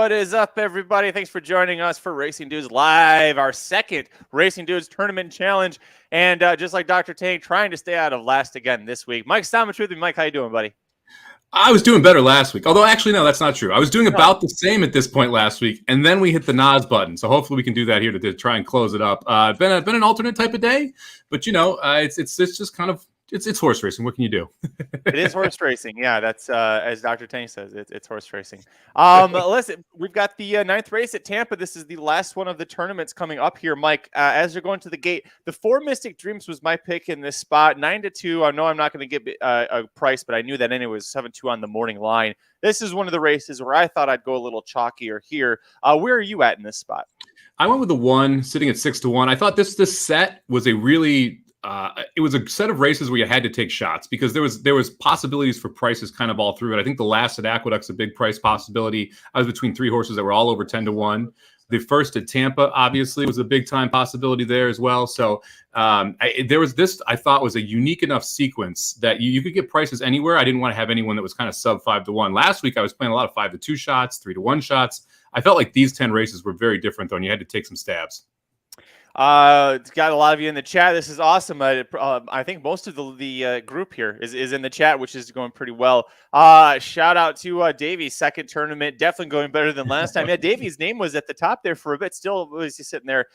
What is up, everybody? Thanks for joining us for Racing Dudes Live, our second Racing Dudes Tournament Challenge. And just like Dr. Tank, trying to stay out of last again this week. Mike Somich with me. Mike, how you doing, buddy? I was doing better last week. Although, actually, no, that's not true. I was doing about the same at this point last week, and then we hit the NOS button. So hopefully we can do that here to try and close it up. Been an alternate type of day, but it's just kind of it's horse racing. What can you do? It is horse racing. Yeah, that's as Dr. Tank says, it's horse racing. Listen, we've got the ninth race at Tampa. This is the last one of the tournaments coming up here, Mike. As you're going to the gate, the 4 Mystic Dreams was my pick in this spot. 9-2. I know I'm not going to get a price, but I knew that anyway. It was 7-2 on the morning line. This is one of the races where I thought I'd go a little chalkier here. Where are you at in this spot? I went with the 1, sitting at 6-1. I thought this set was a really it was a set of races where you had to take shots because there was possibilities for prices kind of all through it. I think the last at Aqueduct's a big price possibility. I was between 3 horses that were all over 10-1. The first at Tampa obviously was a big time possibility there as well. So there was this I thought was a unique enough sequence that you could get prices anywhere. I didn't want to have anyone that was kind of sub 5-1. Last week I was playing a lot of 5-2 shots, 3-1 shots. I felt like these 10 races were very different though, and you had to take some stabs. It's got a lot of you in the chat. This is awesome. I think most of the group here is in the chat, which is going pretty well. Shout out to Davey's second tournament. Definitely going better than last time. Yeah, Davey's name was at the top there for a bit. Still, was he sitting there?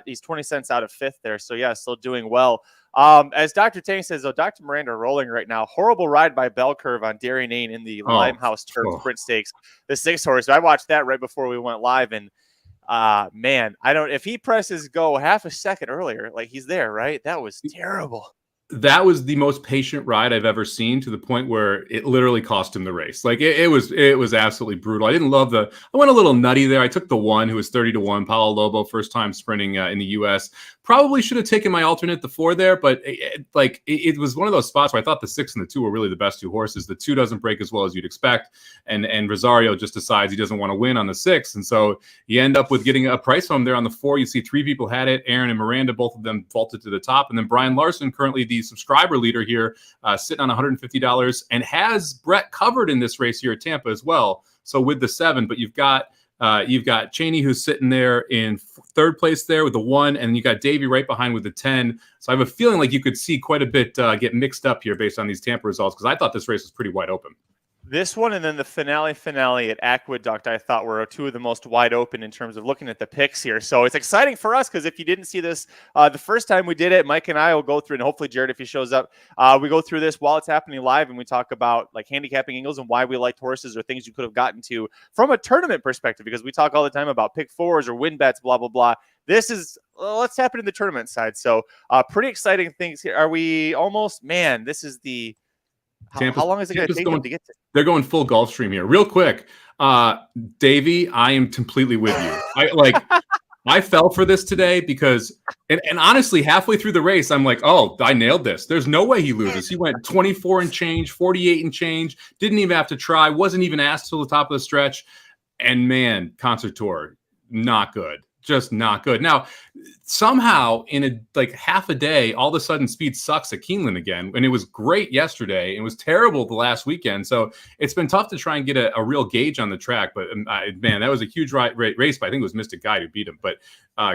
He's 20 cents out of 5th there. So, yeah, still doing well. As Dr. Tank says, though, Dr. Miranda rolling right now. Horrible ride by Bell Curve on Dairy Lane in the Limehouse Turf Sprint Stakes. The 6 horse. I watched that right before we went live, and man, if he presses go half a second earlier, like he's there, right? That was terrible. That was the most patient ride I've ever seen, to the point where it literally cost him the race. Like it was absolutely brutal. I didn't love I went a little nutty there. I took the 1 who was 30-1, Paulo Lobo, first time sprinting in the U.S. Probably should have taken my alternate, the 4 there, but it was one of those spots where I thought the 6 and the 2 were really the best 2 horses. The 2 doesn't break as well as you'd expect, and Rosario just decides he doesn't want to win on the 6, and so you end up with getting a price home there on the 4. You see 3 people had it. Aaron and Miranda, both of them vaulted to the top, and then Brian Larson, currently the subscriber leader here, sitting on $150, and has Brett covered in this race here at Tampa as well. So with the 7, but you've got Cheney, who's sitting there in 3rd place there with the 1, and you got Davey right behind with the 10. So I have a feeling like you could see quite a bit get mixed up here based on these Tampa results, because I thought this race was pretty wide open. This one and then the finale at Aqueduct, I thought were 2 of the most wide open in terms of looking at the picks here. So it's exciting for us, because if you didn't see this the first time we did it, Mike and I will go through, and hopefully Jared, if he shows up, we go through this while it's happening live, and we talk about like handicapping angles and why we liked horses or things you could have gotten to from a tournament perspective, because we talk all the time about pick 4s or win bets, blah, blah, blah. This is, let's happen in the tournament side. So pretty exciting things here. Are we almost, man, this is the... How long is it going to take them to get to? They're going full Gulfstream here. Real quick, Davey, I am completely with you. I fell for this today because, and honestly, halfway through the race, I'm like, oh, I nailed this. There's no way he loses. He went 24 and change, 48 and change, didn't even have to try, wasn't even asked till the top of the stretch. And man, Concert Tour, not good. Just not good. Now, somehow in half a day, all of a sudden speed sucks at Keeneland again. And it was great yesterday. It was terrible the last weekend. So it's been tough to try and get a real gauge on the track. But man, that was a huge race. But I think it was Mystic Guide who beat him. But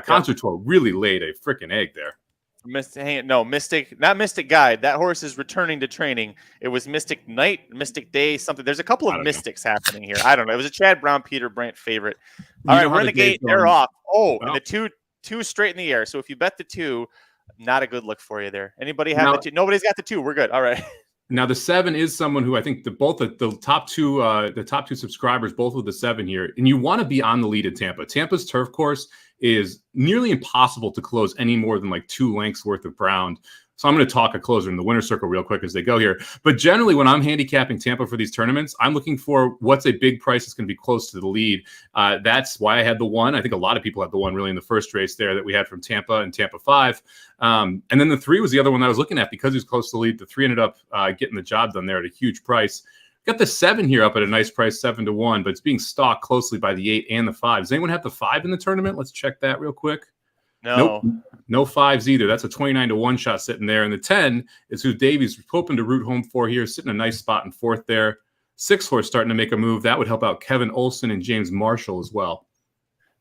Concert Tour really laid a freaking egg there. Not Mystic Guide. That horse is returning to training. It was Mystic Night, Mystic Day, something. There's a couple of mystics happening here. I don't know. It was a Chad Brown, Peter Brandt favorite. All right, we're in the gate. They're off. And the two straight in the air. So if you bet the 2, not a good look for you there. Anybody have the 2? Nobody's got the 2. We're good. All right. Now the 7 is someone who I think the top two subscribers, both with the 7 here, and you want to be on the lead at Tampa. Tampa's turf course is nearly impossible to close any more than 2 lengths worth of ground. So I'm going to talk a closer in the winner's circle real quick as they go here. But generally, when I'm handicapping Tampa for these tournaments, I'm looking for what's a big price that's going to be close to the lead. That's why I had the 1. I think a lot of people had the 1 really in the first race there that we had from Tampa and Tampa 5. And then the 3 was the other one that I was looking at because he was close to the lead. The 3 ended up getting the job done there at a huge price. Got the 7 here up at a nice price, 7-1, but it's being stalked closely by the 8 and the 5. Does anyone have the 5 in the tournament? Let's check that real quick. No. Nope. No 5s either. That's a 29-1 shot sitting there. And the 10 is who Davies hoping to root home for here, sitting a nice spot in 4th there. 6 horse starting to make a move. That would help out Kevin Olson and James Marshall as well.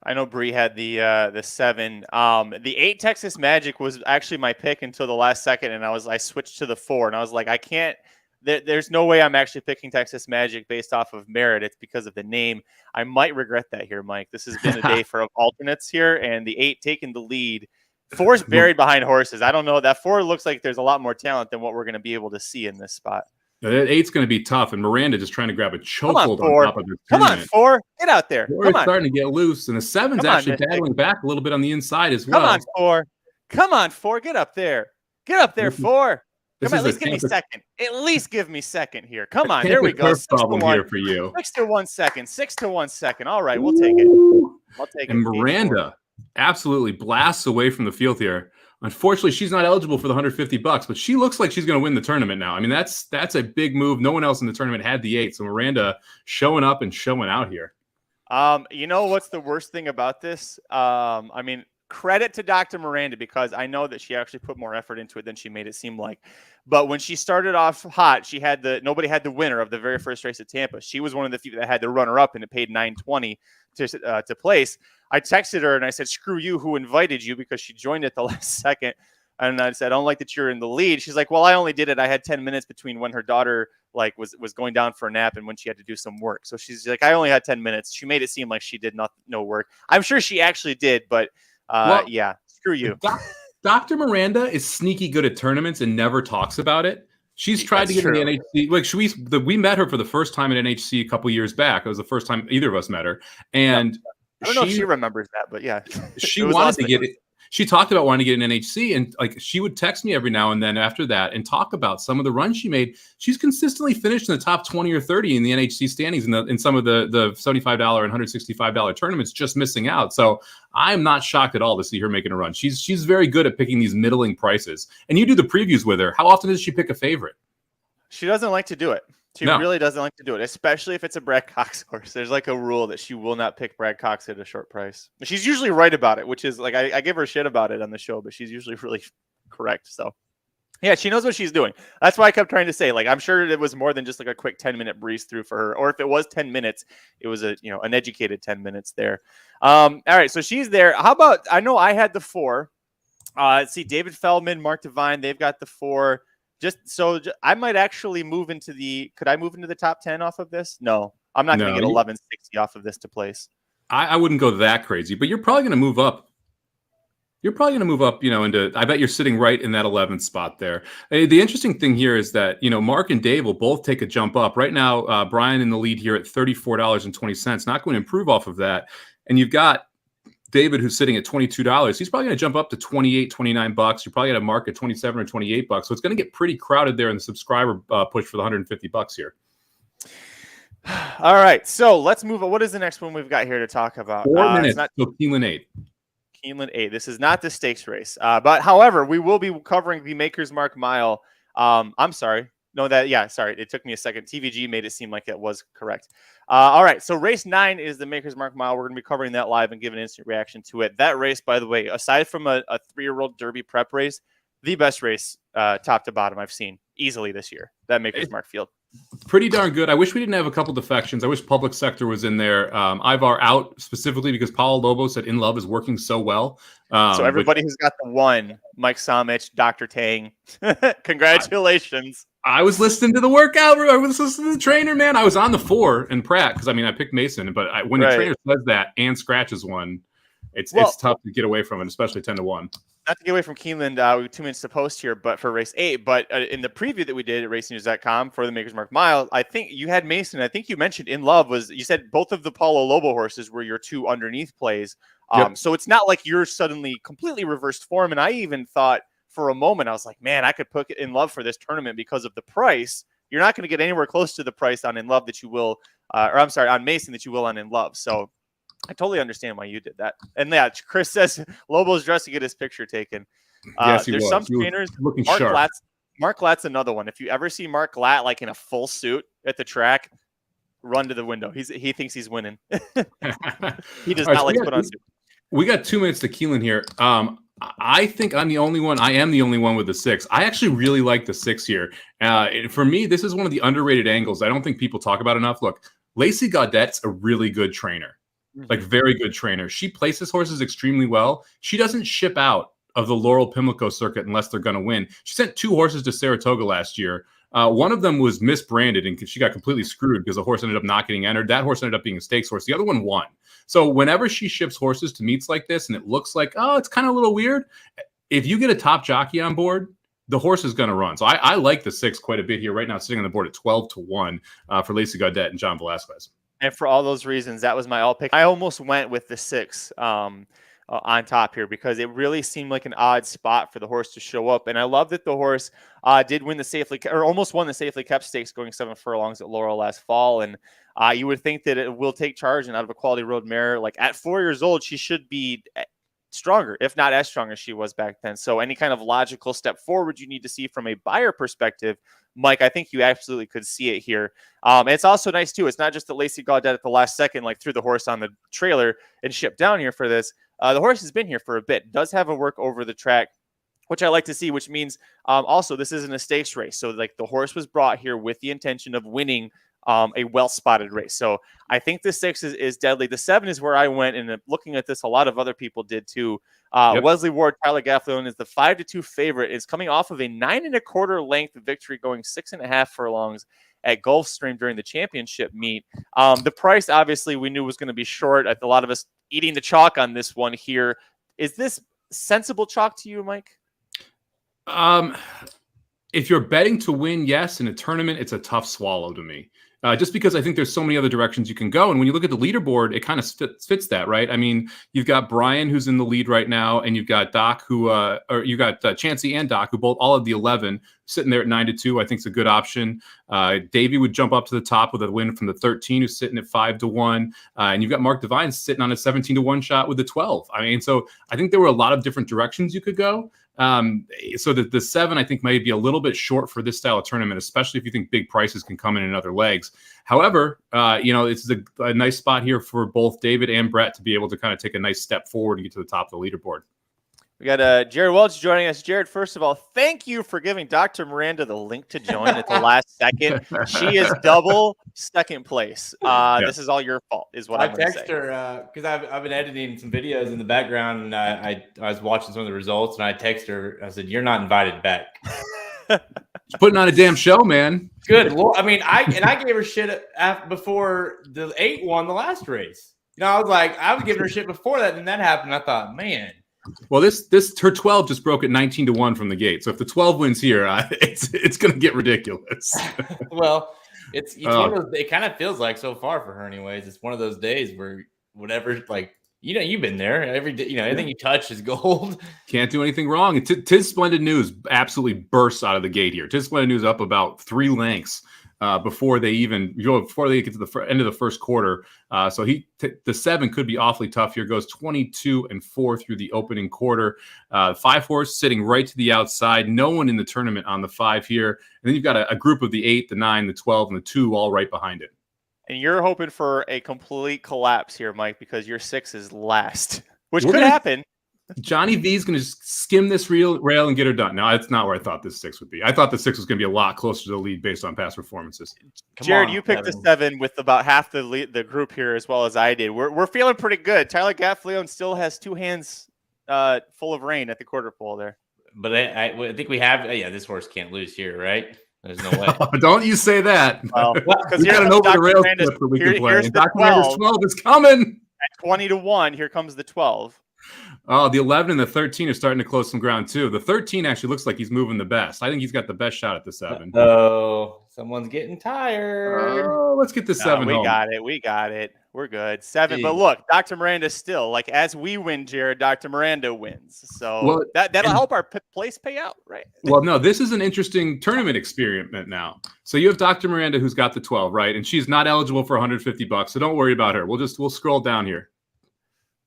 I know Bree had the 7. The 8 Texas Magic was actually my pick until the last second, and I switched to the 4, and I was like, I can't. There's no way I'm actually picking Texas Magic based off of merit. It's because of the name. I might regret that here, Mike. This has been a day for alternates here, and the 8 taking the lead. 4's buried behind horses. I don't know. That 4 looks like there's a lot more talent than what we're going to be able to see in this spot. That 8's going to be tough, and Miranda just trying to grab a chokehold on top of this. Come on, 4. Get out there. 4 is starting to get loose, and the 7's actually battling back a little bit on the inside as well. Come on, 4. Come on, 4. Get up there. Get up there, 4. Come on, at least give me second. At least give me second here. Come on, there we go. 6 to 1 here for you. 6 to 1 second. 6 to 1 second. All right, we'll take it. I'll take it. And Miranda absolutely blasts away from the field here. Unfortunately, she's not eligible for the $150, but she looks like she's going to win the tournament now. I mean, that's a big move. No one else in the tournament had the 8, so Miranda showing up and showing out here. You know what's the worst thing about this? I mean, credit to Dr. Miranda, because I know that she actually put more effort into it than she made it seem like. But when she started off hot, nobody had the winner of the very first race at Tampa. She was one of the few that had the runner up, and it paid $920 to place. I texted her and I said, "Screw you, who invited you?" because she joined at the last second. And I said, "I don't like that you're in the lead." She's like, "Well, I only did it. I had 10 minutes between when her daughter was going down for a nap and when she had to do some work." So she's like, "I only had 10 minutes." She made it seem like she did no work. I'm sure she actually did, but yeah, screw you. Dr. Miranda is sneaky good at tournaments and never talks about it. She's tried to get in the NHC. Like we met her for the first time at NHC a couple years back. It was the first time either of us met her, and I don't know if she remembers that, but yeah, she wanted to get it. She talked about wanting to get an NHC, and like she would text me every now and then after that and talk about some of the runs she made. She's consistently finished in the top 20 or 30 in the NHC standings in some of the $75 and $165 tournaments, just missing out. So I'm not shocked at all to see her making a run. She's very good at picking these middling prices. And you do the previews with her. How often does she pick a favorite? She doesn't like to do it. She really doesn't like to do it, especially if it's a Brad Cox horse. There's like a rule that she will not pick Brad Cox at a short price. She's usually right about it, which is like I give her shit about it on the show, but she's usually really correct. So yeah, she knows what she's doing. That's why I kept trying to say, like, I'm sure it was more than just like a quick 10-minute breeze through for her, or if it was 10 minutes, it was an educated 10 minutes there. All right, so she's there. How about, I know I had the 4. Let's see, David Feldman, Mark Devine, they've got the 4. I might actually move into could I move into the top 10 off of this? No, I'm not going to get 1160 off of this to place. I wouldn't go that crazy, but you're probably going to move up. You're probably going to move up, into, I bet you're sitting right in that 11th spot there. The interesting thing here is that, Mark and Dave will both take a jump up. Right now, Brian in the lead here at $34.20, not going to improve off of that. And you've got David, who's sitting at $22, he's probably going to jump up to $28, $29. You probably got a Mark at $27 or $28. So it's going to get pretty crowded there in the subscriber push for the $150 here. All right, so let's move on. What is the next one we've got here to talk about? 4 minutes. So Keeneland 8. Keeneland 8. This is not the stakes race, but however, we will be covering the Maker's Mark Mile. I'm sorry. No, sorry. It took me a second. TVG made it seem like it was correct. All right. So race 9 is the Maker's Mark Mile. We're going to be covering that live and give an instant reaction to it. That race, by the way, aside from a 3-year-old Derby prep race, the best race top to bottom I've seen easily this year. That Maker's Mark field. Pretty darn good. I wish we didn't have a couple defections. I wish public sector was in there. Ivar out specifically because Paulo Lobo said In Love is working so well. So everybody who's got the 1, Mike Somich, Dr. Tang, congratulations. I was listening to the workout. I was listening to the trainer, man. I was on the 4 in Pratt because, I picked Mason. But when the trainer says that and scratches one, it's tough to get away from it, especially 10 to 1. Not to get away from Keeneland, we have 2 minutes to post here, but for race 8. But in the preview that we did at racingnews.com for the Maker's Mark Mile, I think you had Mason. I think you mentioned In Love you said both of the Paulo Lobo horses were your 2 underneath plays. Yep. So it's not like you're suddenly completely reversed form. And I even thought for a moment, I was like, man, I could put In Love for this tournament because of the price. You're not going to get anywhere close to the price on In Love that you will, on Mason that you will on In Love. So I totally understand why you did that. And yeah, Chris says Lobo's dressed to get his picture taken. Yes, there's some trainers. Mark Glatt's another one. If you ever see Mark Glatt like in a full suit at the track, run to the window. He thinks he's winning. He does not like to put on suit. We got 2 minutes to Keeneland here. I think I am the only one with the 6. I actually really like the 6 here. For me, this is one of the underrated angles. I don't think people talk about enough. Look, Lacey Gaudette's a really good trainer, like very good trainer. She places horses extremely well. She doesn't ship out of the Laurel Pimlico circuit unless they're going to win. She sent 2 horses to Saratoga last year. One of them was misbranded and she got completely screwed because the horse ended up not getting entered. That horse ended up being a stakes horse. The other one won. So whenever she ships horses to meets like this and it looks like, oh, it's kind of a little weird, if you get a top jockey on board, the horse is going to run. So I like the 6 quite a bit here. Right now, sitting on the board at 12-1 for Lacey Gaudette and John Velasquez. And for all those reasons, that was my all pick. I almost went with the 6 on top here because it really seemed like an odd spot for the horse to show up. And I love that the horse did win the safely, or almost won the safely kept stakes going 7 furlongs at Laurel last fall. And you would think that it will take charge, and out of a quality road mare, like at 4 years old, she should be stronger, if not as strong as she was back then. So any kind of logical step forward you need to see from a buyer perspective, Mike, I think you absolutely could see it here. It's also nice too. It's not just that Lacey Gaudette at the last second, like threw the horse on the trailer and shipped down here for this. The horse has been here for a bit, does have a work over the track, which I like to see, which means also this isn't a stakes race. So like the horse was brought here with the intention of winning a well-spotted race. So I think the 6 is deadly. The 7 is where I went, and looking at this, a lot of other people did too. Wesley Ward, Tyler Gaffleon is the 5-2 favorite. It's coming off of a 9 1/4 length victory, going 6.5 furlongs at Gulfstream during the championship meet. The price, obviously, we knew was going to be short. A lot of us eating the chalk on this one here. Is this sensible chalk to you, Mike? If you're betting to win, yes. In a tournament, it's a tough swallow to me. Just because I think there's so many other directions you can go. And when you look at the leaderboard, it kind of fits that, right? I mean, you've got Brian, who's in the lead right now, and you've got Doc, or you got Chansey and Doc, who both all of the 11, sitting there at 9-2. I think it's a good option. Davey would jump up to the top with a win from the 13, who's sitting at 5-1. And you've got Mark Devine sitting on a 17-1 shot with the 12. I mean, so I think there were a lot of different directions you could go. So the 7, I think, may be a little bit short for this style of tournament, especially if you think big prices can come in other legs. However, it's a nice spot here for both David and Brett to be able to kind of take a nice step forward and get to the top of the leaderboard. We got Jared Welch joining us. Jared, first of all, thank you for giving Dr. Miranda the link to join at the last second. She is double second place. This is all your fault, is what I'm going to say. I text her because I've been editing some videos in the background, and I was watching some of the results, and I text her. I said, "You're not invited back." She's putting on a damn show, man. Good. Well, I mean, I gave her shit before the 8 won the last race. I was giving her shit before that, and that happened. I thought, man. Well, her 12 just broke at 19-1 from the gate. So if the 12 wins here, it's going to get ridiculous. Well, it's one of those, it kind of feels like so far for her, anyways. It's one of those days where whatever, like, you've been there every day. Anything you touch is gold. Can't do anything wrong. Tiz Splendid News absolutely bursts out of the gate here. Tiz Splendid News up about 3 lengths. Before they get to the end of the first quarter. So the 7 could be awfully tough here. Goes 22-4 through the opening quarter. 5 horse sitting right to the outside. No one in the tournament on the 5 here. And then you've got a group of the 8, the 9, the 12, and the 2 all right behind it. And you're hoping for a complete collapse here, Mike, because your 6 is last, which could happen. Johnny V's going to skim this rail and get her done. No, it's not where I thought this 6 would be. I thought the 6 was going to be a lot closer to the lead based on past performances. Jared, you picked the 7 with about half the group here as well as I did. We're feeling pretty good. Tyler Gaffleon still has 2 hands full of rain at the quarter pole there. But I think we have. This horse can't lose here, right? There's no way. Don't you say that. Well, because we got an over the rails clip that we can play. And Dr. Miranda's 12 is coming. At 20-1, here comes the 12. Oh, the 11 and the 13 are starting to close some ground, too. The 13 actually looks like he's moving the best. I think he's got the best shot at the 7. Oh, someone's getting tired. Oh, let's get the 7 We home. We got it. We're good. 7. Jeez. But look, Dr. Miranda still, like, as we win, Jared, Dr. Miranda wins. So that'll help our place pay out, right? Well, no, this is an interesting tournament experiment now. So you have Dr. Miranda who's got the 12, right? And she's not eligible for $150, so don't worry about her. We'll scroll down here.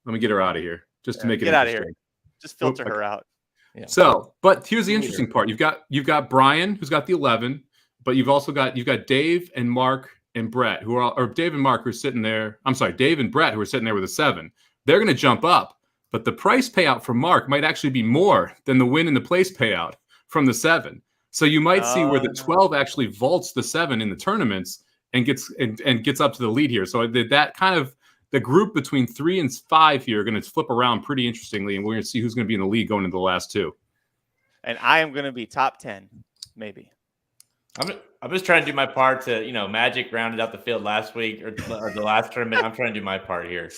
Let me get her out of here. Just to make it out of here. Just filter her out. Yeah. So, but here's the interesting part. You've got Brian, who's got the 11, but you've got Dave and Mark and Brett, or Dave and Mark who are sitting there. I'm sorry, Dave and Brett who are sitting there with a 7. They're going to jump up. but the price payout from Mark might actually be more than the win in the place payout from the 7. So you might see where the 12 actually vaults the 7 in the tournaments and gets up to the lead here. So that kind of the group between 3 and 5 here are going to flip around pretty interestingly, and we're going to see who's going to be in the lead going into the last 2. And I am going to be top 10, maybe. I'm just trying to do my part to, Magic rounded out the field last week or the last tournament. I'm trying to do my part here.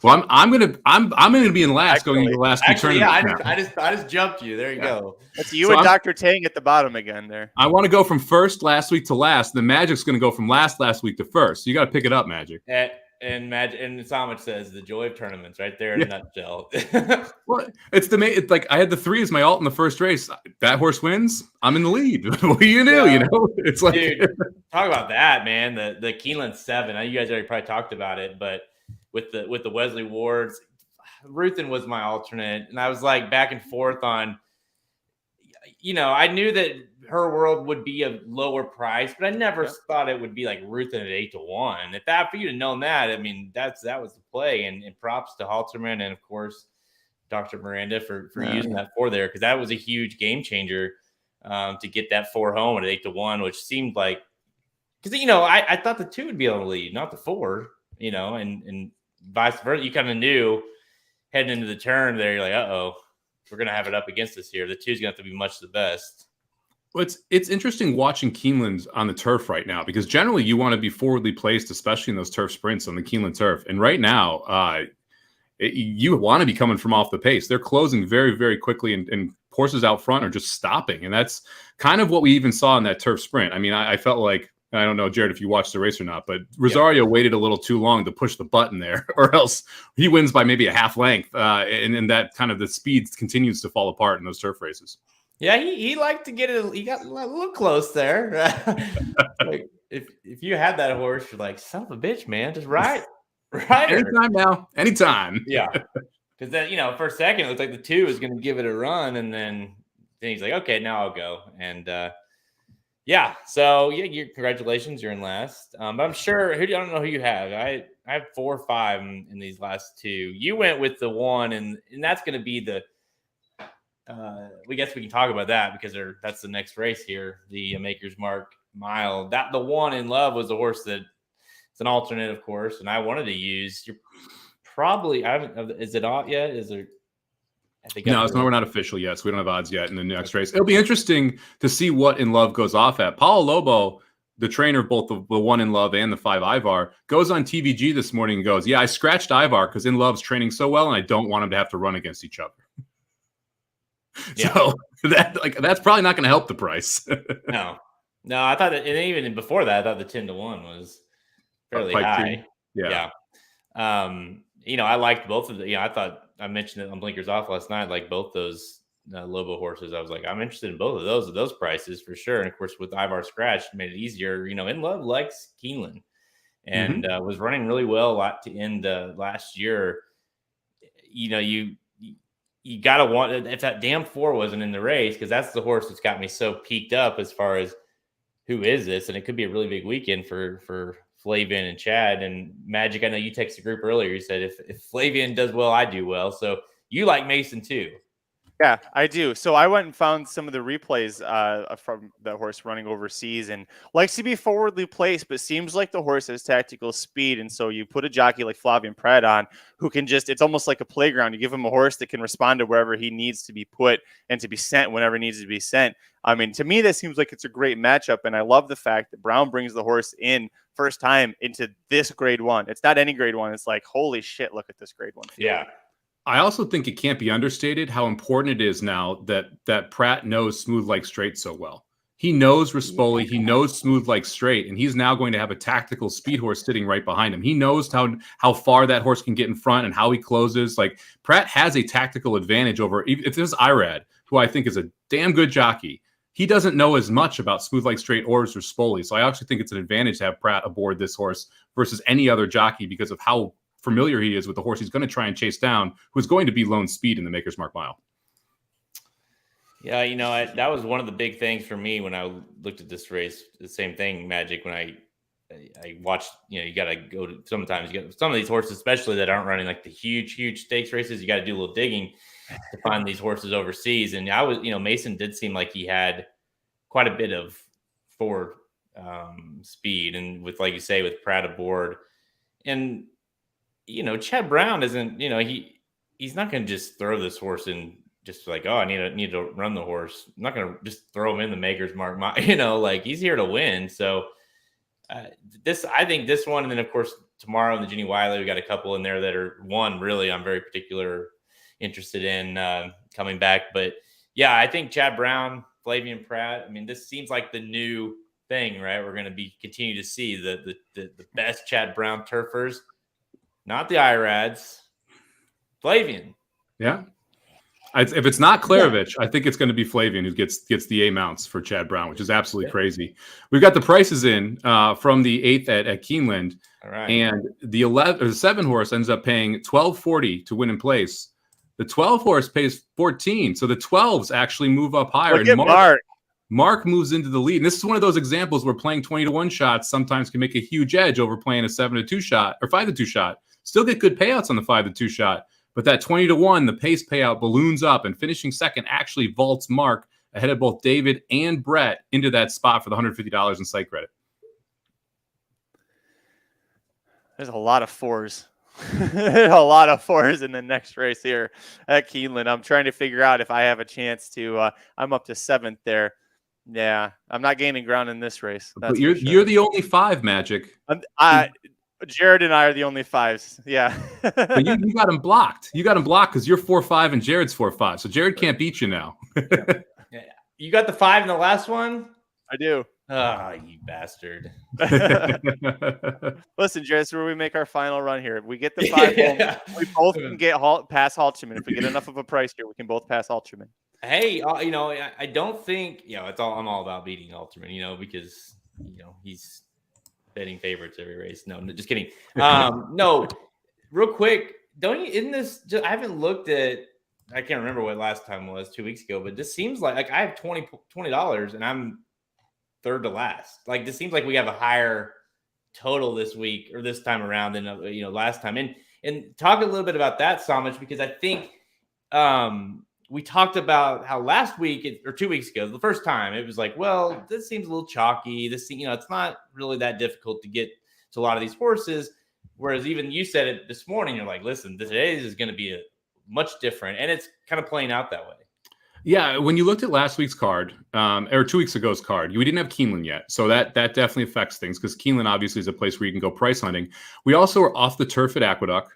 Well, I'm gonna be in last going into the last 2 tournaments. Yeah, I just jumped you. There you go. That's you and Dr. Tang at the bottom again there. I want to go from first last week to last. The Magic's going to go from last week to first. So you got to pick it up, Magic. And Somich says the joy of tournaments right there in a nutshell. Well, it's like I had the 3 as my alt in the first race. That horse wins, I'm in the lead. What do you do? It's like, dude, talk about that, man. The Keeneland 7. I know you guys already probably talked about it, but with the Wesley Wards, Ruthin was my alternate, and I was like back and forth on. I knew that her world would be a lower price, but I never thought it would be like Ruthin at 8-1. If you'd have known that, I mean, that was the play. And props to Halterman and of course Dr. Miranda for using that 4 there, because that was a huge game changer to get that 4 home at 8-1, which seemed like because I thought the 2 would be on the lead, not the 4. And vice versa. You kind of knew heading into the turn there. You're like, uh-oh. We're going to have it up against us here. The 2's going to have to be much the best. Well, it's interesting watching Keeneland on the turf right now, because generally you want to be forwardly placed, especially in those turf sprints on the Keeneland turf. And right now, you want to be coming from off the pace. They're closing very, very quickly, and horses out front are just stopping. And that's kind of what we even saw in that turf sprint. I mean, I felt like, I don't know, Jared, if you watched the race or not, but Rosario waited a little too long to push the button there, or else he wins by maybe a half length. And that kind of the speed continues to fall apart in those turf races. Yeah, he liked to get it. He got a little close there. Like if you had that horse, you're like, son of a bitch, man, just right. Anytime now, anytime. Yeah, because then for a second it looked like the 2 is going to give it a run, and then he's like, okay, now I'll go. And so congratulations, you're in last. But I'm sure I don't know who you have. I have 4 or 5 in these last 2. You went with the 1, and that's going to be the. We guess we can talk about that because that's the next race here, the Maker's Mark Mile. That the 1 in Love was a horse that it's an alternate, of course, and I wanted to use. You're probably is it out yet? Is there? I think no, we're not official yet, so we don't have odds yet in the next race. It'll be interesting to see what In Love goes off at. Paulo Lobo, the trainer of both the 1 In Love and the 5 Ivar, goes on TVG this morning and goes, I scratched Ivar because In Love's training so well, and I don't want him to have to run against each other. Yeah. So that's probably not going to help the price. No, I thought that, and even before that, I thought the 10-1 was fairly high. Yeah. I liked both of the. I thought I mentioned it on Blinkers Off last night. Like both those Lobo horses, I was like, I'm interested in both of those at those prices for sure. And of course, with Ivar scratched, it made it easier. In Love likes Keeneland, and was running really well a lot to end last year. You gotta want if that damn 4 wasn't in the race, because that's the horse that's got me so peaked up as far as who is this, and it could be a really big weekend for Flavian and Chad and Magic. I know you texted the group earlier. You said if Flavian does well, I do well. So you like Mason too. Yeah, I do. So I went and found some of the replays from the horse running overseas, and likes to be forwardly placed, but seems like the horse has tactical speed. And so you put a jockey like Flavian Pratt on, who can it's almost like a playground. You give him a horse that can respond to wherever he needs to be put and to be sent whenever it needs to be sent. I mean, to me, that seems like it's a great matchup. And I love the fact that Brown brings the horse in first time into this grade 1. It's not any grade 1. It's like, holy shit, look at this grade 1 field. Yeah. I also think it can't be understated how important it is now that Pratt knows Smooth Like Straight so well. He knows Rispoli, he knows Smooth Like Straight, and he's now going to have a tactical speed horse sitting right behind him. He knows how far that horse can get in front and how he closes. Like, Pratt has a tactical advantage over, if there's Irad, who I think is a damn good jockey, he doesn't know as much about Smooth Like Straight or Rispoli. So I actually think it's an advantage to have Pratt aboard this horse versus any other jockey because of how familiar he is with the horse he's going to try and chase down, who's going to be lone speed in the Maker's Mark Mile. Yeah, that was one of the big things for me when I looked at this race. The same thing, Magic, when I I watched, you got to go to, sometimes you got some of these horses, especially that aren't running like the huge stakes races. You got to do a little digging to find these horses overseas. And I was, Mason did seem like he had quite a bit of forward speed, and with, like you say, with Pratt aboard, and Chad Brown isn't, he's not going to just throw this horse in just like, oh, I need to run the horse. I'm not going to just throw him in the Maker's Mark. Like, he's here to win. So I think this one, and then of course tomorrow in the Ginny Wiley, we got a couple in there that are one really I'm very particular interested in coming back. But yeah, I think Chad Brown, Flavian Pratt. I mean, this seems like the new thing, right? We're going to continue to see the best Chad Brown turfers, not the IRADs, Flavian. Yeah. If it's not Klarovich, I think it's going to be Flavian who gets the A mounts for Chad Brown, which is absolutely crazy. We've got the prices in from the 8th at Keeneland. All right. And the 7 horse ends up paying $12.40 to win in place. The 12 horse pays 14, so the 12s actually move up higher. Look at Mark. Mark moves into the lead. And this is one of those examples where playing 20-1 shots sometimes can make a huge edge over playing a 7-2 shot or 5-2 shot. Still get good payouts on the 5-2 shot. But that 20-1, the pace payout balloons up, and finishing second actually vaults Mark ahead of both David and Brett into that spot for the $150 in site credit. There's a lot of fours. A lot of fours in the next race here at Keeneland. I'm trying to figure out if I have a chance to. I'm up to 7th there. Yeah, I'm not gaining ground in this race. But you're the only 5, Magic. Jared and I are the only 5s. Yeah. But you got him blocked. You got him blocked because you're 4-5 and Jared's 4-5. So Jared can't beat you now. Yeah. You got the 5 in the last one? I do. Oh, you bastard. Listen, Jared, this is where we make our final run here. If we get the 5 home, we both can get pass Halterman. If we get enough of a price here, we can both pass Halterman. Hey, I don't think, I'm all about beating Halterman, because, he's betting favorites every race. No, just kidding. No, real quick, I haven't looked at, I can't remember what last time was 2 weeks ago, but this seems like I have $20 and I'm third to last. Like, this seems like we have a higher total this week or this time around than last time. And talk a little bit about that, Somich, because I think we talked about how last week or 2 weeks ago, the first time, it was like, well, this seems a little chalky. This, it's not really that difficult to get to a lot of these horses. Whereas even you said it this morning, you're like, listen, today is going to be much different, and it's kind of playing out that way. Yeah, when you looked at last week's card, or 2 weeks ago's card, we didn't have Keeneland yet. So that definitely affects things because Keeneland obviously is a place where you can go price hunting. We also were off the turf at Aqueduct,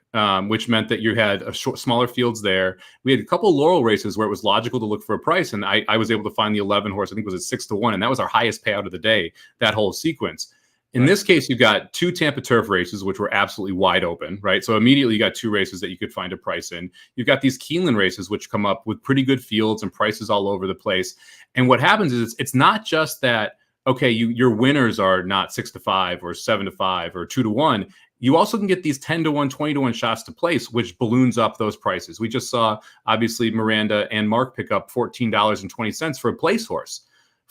which meant that you had smaller fields there. We had a couple of Laurel races where it was logical to look for a price, and I was able to find the 11 horse, I think it was at 6-1, and that was our highest payout of the day, that whole sequence. In this case, you've got 2 Tampa turf races, which were absolutely wide open, right? So immediately you got 2 races that you could find a price in. You've got these Keeneland races, which come up with pretty good fields and prices all over the place. And what happens is it's not just that, okay, your winners are not 6-5 or 7-5 or 2-1. You also can get these 10-1, 20-1 shots to place, which balloons up those prices. We just saw, obviously, Miranda and Mark pick up $14.20 for a place horse.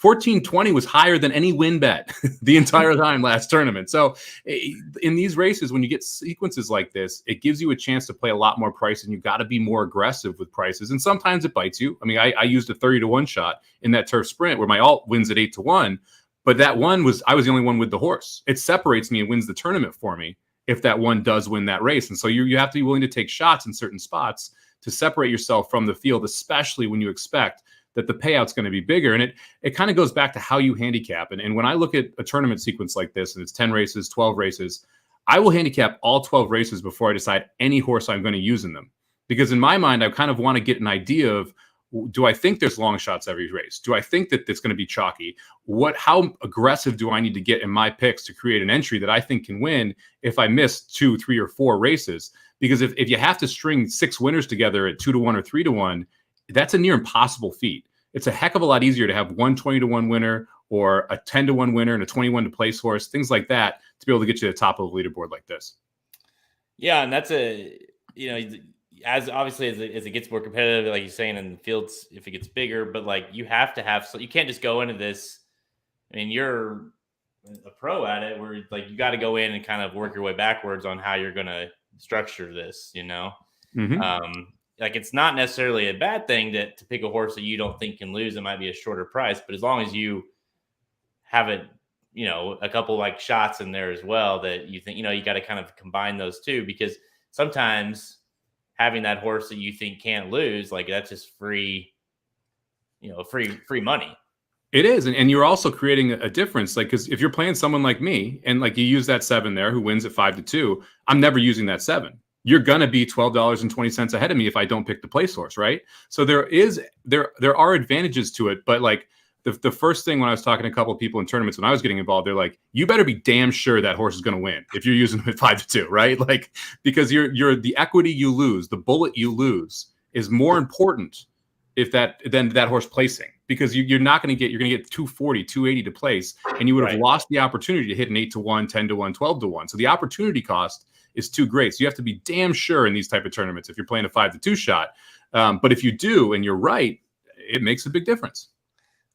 14.20 was higher than any win bet the entire time last tournament. So in these races, when you get sequences like this, it gives you a chance to play a lot more price, and you've got to be more aggressive with prices. And sometimes it bites you. I mean, I used a 30-1 shot in that turf sprint where my alt wins at 8-1, but that one I was the only one with the horse. It separates me and wins the tournament for me if that one does win that race. And so you have to be willing to take shots in certain spots to separate yourself from the field, especially when you expect that the payout's going to be bigger. And it kind of goes back to how you handicap. And when I look at a tournament sequence like this, and it's 10 races, 12 races, I will handicap all 12 races before I decide any horse I'm going to use in them. Because in my mind, I kind of want to get an idea of, do I think there's long shots every race? Do I think that it's going to be chalky? How aggressive do I need to get in my picks to create an entry that I think can win if I miss 2, 3, or 4 races? Because if you have to string 6 winners together at 2-1 or 3-1, that's a near impossible feat. It's a heck of a lot easier to have one 20-1 winner or a 10-1 winner and a 21 to place horse, things like that, to be able to get you to the top of a leaderboard like this. Yeah, and that's as obviously as it gets more competitive, like you're saying, in the fields, if it gets bigger, but like you have to have, so you can't just go into this. I mean, you're a pro at it, where like you got to go in and kind of work your way backwards on how you're going to structure this. Like it's not necessarily a bad thing to pick a horse that you don't think can lose. It might be a shorter price, but as long as you have it, a couple like shots in there as well that you think, you got to kind of combine those two, because sometimes having that horse that you think can't lose, like that's just free, free money. It is. And you're also creating a difference. Like, because if you're playing someone like me and like you use that 7 there who wins at 5-2, I'm never using that 7. You're going to be $12.20 ahead of me if I don't pick the place horse, right? So there are advantages to it. But like the first thing when I was talking to a couple of people in tournaments when I was getting involved, they're like, you better be damn sure that horse is going to win if you're using him at 5-2, right? Like, because you're the equity you lose, the bullet you lose is more important than that horse placing, because you're going to get 240, 280 to place, and you would have lost the opportunity to hit an 8-1, 10-1, 12-1. So the opportunity cost is too great. So you have to be damn sure in these type of tournaments if you're playing a 5-2 shot. But if you do, and you're right, it makes a big difference.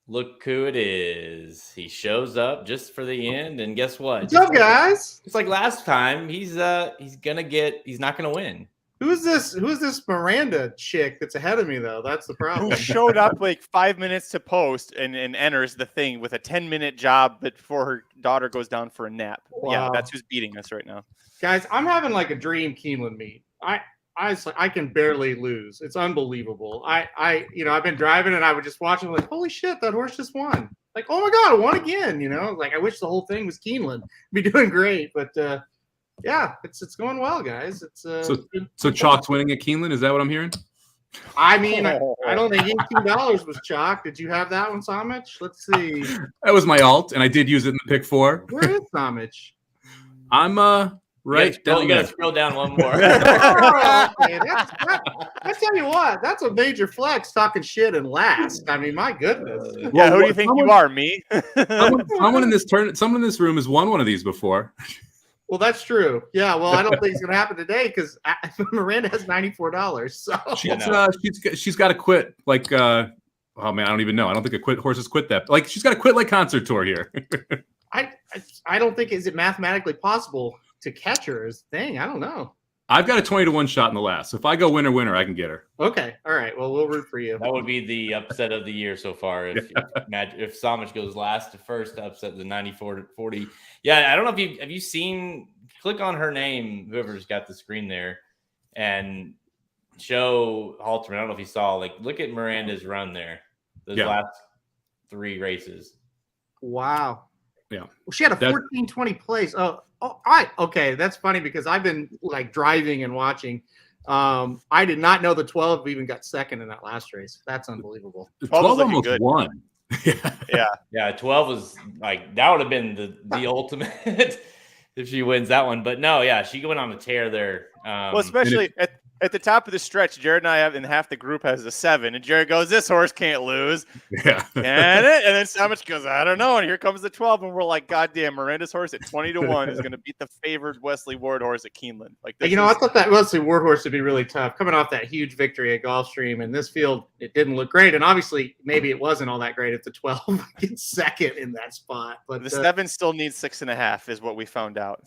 Look who it is. He shows up just for the end, and guess what? What's up, guys? It's like last time. He's not gonna win. Who's this Miranda chick that's ahead of me, though? That's the problem. Who showed up like 5 minutes to post and enters the thing with a 10-minute job before her daughter goes down for a nap. Wow. Yeah, that's who's beating us right now. Guys, I'm having like a dream Keeneland meet. I can barely lose. It's unbelievable. I've been driving and I would just watch it like, holy shit, that horse just won. Like, oh my God, it won again. Like I wish the whole thing was Keeneland. Be doing great, but yeah, it's going well, guys. It's so Chalk's winning at Keeneland. Is that what I'm hearing? I mean, I don't think $18 was chalk. Did you have that one, Somich? Let's see. That was my alt, and I did use it in the pick 4. Where is Somich? I'm right down. You gotta scroll down one more. I tell you what, that's a major flex talking shit and last. I mean, my goodness. Yeah, who do you think you are, me? someone in this room has won one of these before. Well, that's true. Yeah, well, I don't think it's going to happen today because Miranda has $94. So she's got to quit. Like, oh man, I don't even know. I don't think horses quit that. Like, she's got to quit like concert tour here. I don't think is it mathematically possible to catch her is the thing. I don't know. I've got a 20-1 shot in the last. So if I go winner, I can get her. Okay. All right. Well, we'll root for you. That would be the upset of the year so far. If Somich goes last to first to upset the 94-40. Yeah, I don't know if have you seen, click on her name, whoever's got the screen there, and show Halterman. I don't know if you saw, like, look at Miranda's run there. Those last 3 races. Wow. Yeah. Well, she had a 14-20 place. Okay. That's funny because I've been like driving and watching. I did not know the 12 even got second in that last race. That's unbelievable. 12 almost won. Yeah. 12 was like, that would have been the ultimate if she wins that one. But no, yeah, she went on a tear there. Well, especially at the top of the stretch, Jared and I have, and half the group has a 7, and Jared goes, "This horse can't lose." Yeah, and then Somich goes, "I don't know," and here comes the 12, and we're like, "God damn, Miranda's horse at 20-1 is going to beat the favored Wesley Ward horse at Keeneland." Like, I thought that Wesley Ward horse would be really tough coming off that huge victory at Gulfstream. In this field, it didn't look great, and obviously, maybe it wasn't all that great if the 12 gets second in that spot. But the 7 still needs 6.5, is what we found out.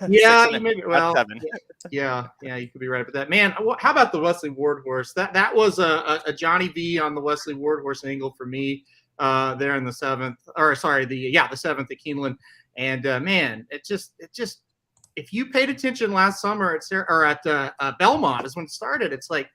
Yeah, maybe. Well, 7. Yeah, you could be right about that. Man, how about the Wesley Ward horse? That was a Johnny V on the Wesley Ward horse angle for me there in the 7th, or sorry, the 7th at Keeneland. And man, it just if you paid attention last summer at Belmont is when it started. It's like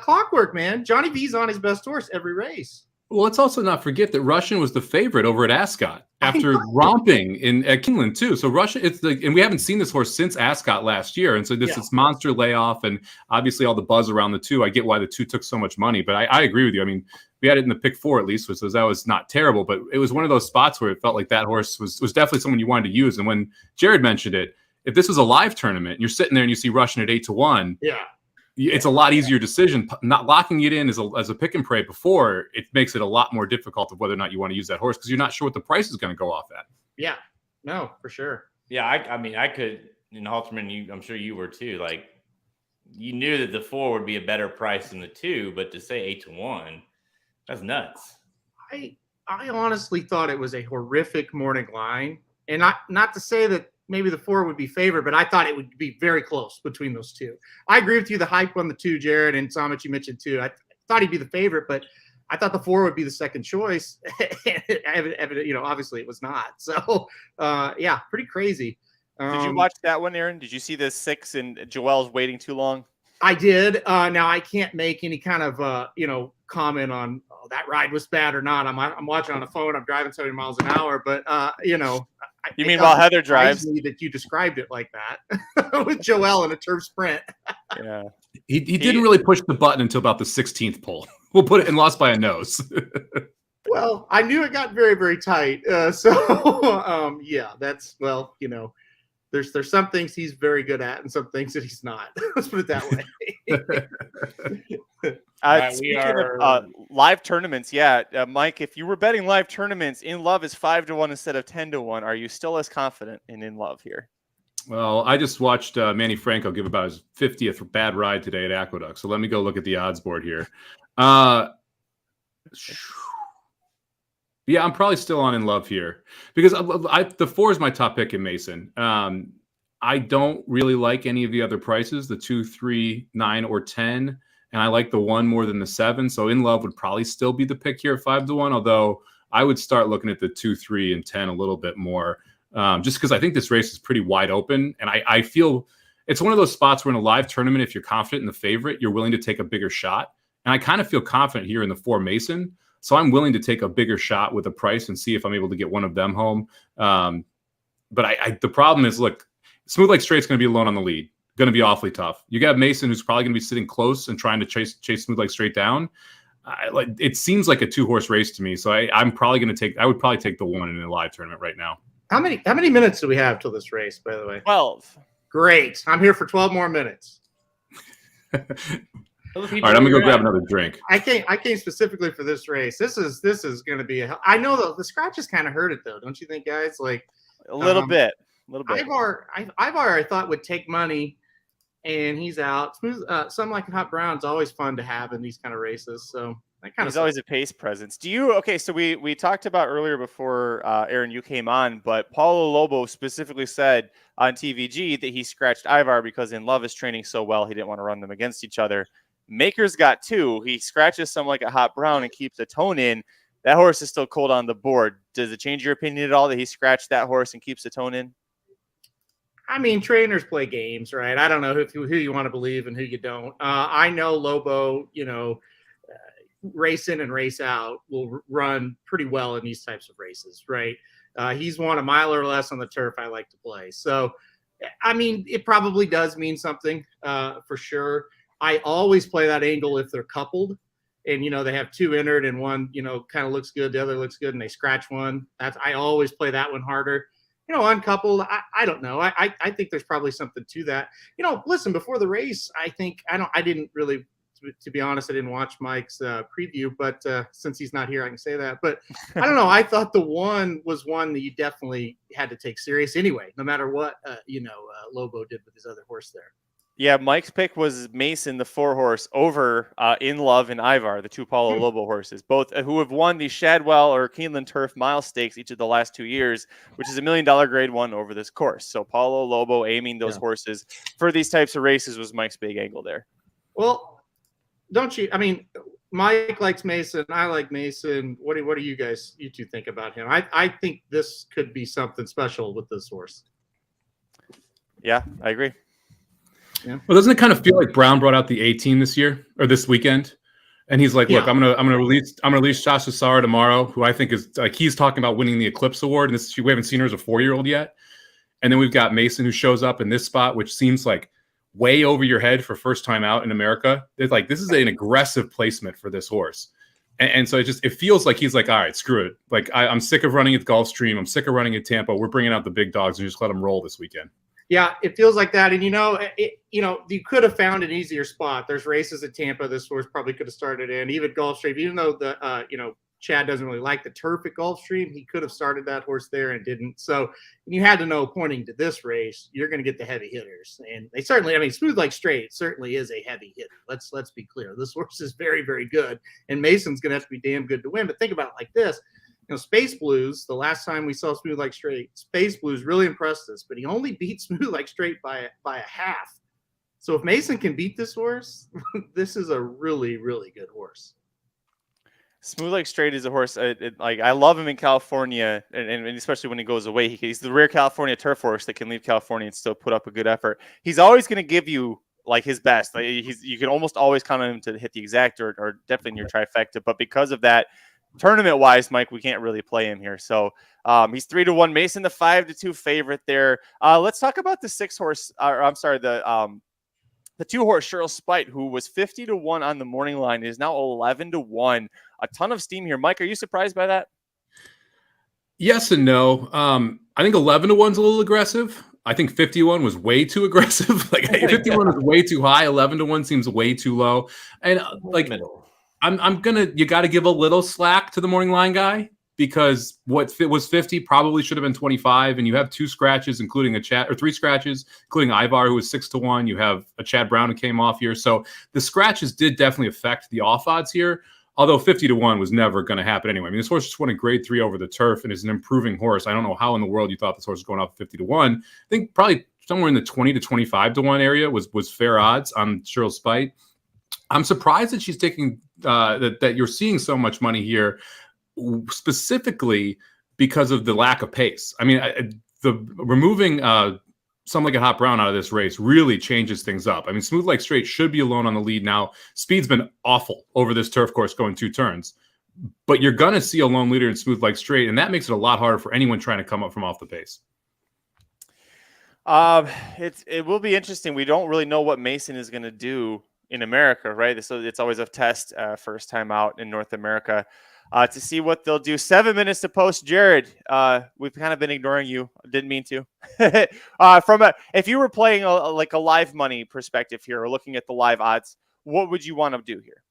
clockwork, man. Johnny V's on his best horse every race. Well, let's also not forget that Russian was the favorite over at Ascot after romping at Keeneland too. So Russian, and we haven't seen this horse since Ascot last year, and so this monster layoff, and obviously all the buzz around the 2. I get why the 2 took so much money, but I agree with you. I mean, we had it in the pick 4 at least, so that was not terrible, but it was one of those spots where it felt like that horse was definitely someone you wanted to use. And when Jared mentioned it, if this was a live tournament, and you're sitting there and you see Russian at 8-1, it's a lot easier decision. Not locking it in as a pick and pray before, it makes it a lot more difficult of whether or not you want to use that horse because you're not sure what the price is going to go off at. Yeah, no, for sure. Yeah, I mean, I could, in Halterman, I'm sure you were too. Like, you knew that the 4 would be a better price than the 2, but to say 8-1, that's nuts. I honestly thought it was a horrific morning line, and not to say that maybe the 4 would be favored, but I thought it would be very close between those two. I agree with you. The hype on the 2, Jared, and Somich, you mentioned too. I thought he'd be the favorite, but I thought the 4 would be the second choice. Obviously it was not. So, yeah, pretty crazy. Did you watch that one, Aaron? Did you see the 6 and Joel's waiting too long? I did. Now I can't make any kind of comment on that ride was bad or not. I'm watching on a phone. I'm driving 70 miles an hour, but you mean while Heather drives? Me that you described it like that with Joel in a turf sprint. Yeah, he didn't really push the button until about the 16th pole. We'll put it and lost by a nose. Well, I knew it got very, very tight. Yeah, that's there's some things he's very good at and some things that he's not. Let's put it that way. Speaking of live tournaments, Mike, if you were betting live tournaments, In Love is 5-1 instead of 10-1. Are you still as confident in Love here? Well, I just watched Manny Franco give about his 50th bad ride today at Aqueduct. So let me go look at the odds board here. Yeah, I'm probably still on In Love here because the 4 is my top pick in Mason. I don't really like any of the other prices, the 2, 3, 9, or 10. And I like the 1 more than the 7. So In Love would probably still be the pick here at 5-1, although I would start looking at the 2, 3, and 10 a little bit more, just because I think this race is pretty wide open. And I feel it's one of those spots where in a live tournament, if you're confident in the favorite, you're willing to take a bigger shot. And I kind of feel confident here in the 4 Mason. So I'm willing to take a bigger shot with a price and see if I'm able to get one of them home. But the problem is, look, Smooth Like Straight's going to be alone on the lead. Going to be awfully tough. You got Mason, who's probably going to be sitting close and trying to chase Smooth Like Straight down. It seems like a 2-horse race to me. So I would probably take the 1 in a live tournament right now. How many minutes do we have till this race, by the way? 12. Great. I'm here for 12 more minutes. All right, I'm gonna go grab another drink. I came specifically for this race. This is going to be. I know the scratches kind of hurt it though, don't you think, guys? Like a little bit. Ivar, I thought would take money, and he's out. Smooth. Something like Hot Brown's always fun to have in these kind of races. So he's always a pace presence. So we talked about earlier before Aaron, you came on, but Paulo Lobo specifically said on TVG that he scratched Ivar because In Love is training so well he didn't want to run them against each other. Maker's got 2. He scratches some like a Hot Brown and keeps the tone in. That horse is still cold on the board. Does it change your opinion at all that he scratched that horse and keeps the tone in? I mean, trainers play games, right? I don't know who you want to believe and who you don't. I know Lobo, race in and race out will run pretty well in these types of races, right? He's won a mile or less on the turf I like to play. So, I mean, it probably does mean something for sure. I always play that angle if they're coupled and, they have 2 entered and one, kind of looks good. The other looks good and they scratch one. I always play that one harder. Uncoupled, I don't know. I think there's probably something to that. Listen, before the race, I didn't really, to be honest, I didn't watch Mike's preview, but since he's not here, I can say that. But I don't know. I thought the 1 was one that you definitely had to take serious anyway, no matter what, Lobo did with his other horse there. Yeah, Mike's pick was Mason, the 4-horse, over In Love and Ivar, the 2 Paulo Lobo horses, both who have won the Shadwell or Keeneland Turf Mile Stakes each of the last 2 years, which is $1 million grade 1 over this course. So Paulo Lobo aiming those horses for these types of races was Mike's big angle there. Well, don't you? I mean, Mike likes Mason. I like Mason. What do you two think about him? I think this could be something special with this horse. Yeah, I agree. Yeah. Well, doesn't it kind of feel like Brown brought out the A team this year or this weekend? And he's like, look, I'm gonna release Josh Asara tomorrow, who I think is like he's talking about winning the Eclipse Award, and we haven't seen her as a 4-year-old yet. And then we've got Mason who shows up in this spot, which seems like way over your head for first time out in America. It's like this is an aggressive placement for this horse. And so it feels like he's like, all right, screw it. Like I'm sick of running at Gulfstream. I'm sick of running at Tampa. We're bringing out the big dogs and just let them roll this weekend. Yeah, it feels like that. And, you could have found an easier spot. There's races at Tampa this horse probably could have started in. Even Gulfstream, even though Chad doesn't really like the turf at Gulfstream, he could have started that horse there and didn't. So you had to know pointing to this race, you're going to get the heavy hitters. And they certainly, Smooth Like Straight certainly is a heavy hitter. Let's be clear. This horse is very, very good. And Mason's going to have to be damn good to win. But think about it like this. Space Blues, the last time we saw Smooth Like Straight, Space Blues really impressed us, but he only beat Smooth Like Straight by a half. So if Mason can beat this horse, this is a really, really good horse. Smooth Like Straight is a horse. Like I love him in California, and especially when he goes away. He's the rare California turf horse that can leave California and still put up a good effort. He's always going to give you like his best. Like you can almost always count on him to hit the exact or definitely in your trifecta. But because of that, tournament wise, Mike, we can't really play him here. So he's 3-1. Mason, the 5-2 favorite there. Let's talk about the 6-horse. The 2-horse Cheryl Spite, who was 50-1 on the morning line, is now 11-1. A ton of steam here. Mike, are you surprised by that? Yes and no. I think 11-1 is a little aggressive. I think 51 was way too aggressive. Like 51 was way too high. 11-1 seems way too low. And like, you got to give a little slack to the morning line guy, because what was 50 probably should have been 25, and you have 2 scratches, including 3 scratches, including Ivar, who was 6-1. You have a Chad Brown who came off here, so the scratches did definitely affect the off odds here. Although 50-1 was never going to happen anyway. I mean, this horse just won a grade 3 over the turf and is an improving horse. I don't know how in the world you thought this horse was going off 50-1. I think probably somewhere in the 20 to 25-1 area was fair odds on Cheryl Spite. I'm surprised that she's taking that you're seeing so much money here, specifically because of the lack of pace. I mean, the removing Some Like a Hot Brown out of this race really changes things up. I mean, Smooth Like Straight should be alone on the lead now. Speed's been awful over this turf course going 2 turns, but you're going to see a lone leader in Smooth Like Straight, and that makes it a lot harder for anyone trying to come up from off the pace. It will be interesting. We don't really know what Mason is going to do in America, right? So it's always a test first time out in North America. To see what they'll do. 7 minutes to post. Jared, we've kind of been ignoring you. Didn't mean to. If you were playing a live money perspective here, or looking at the live odds, what would you want to do here?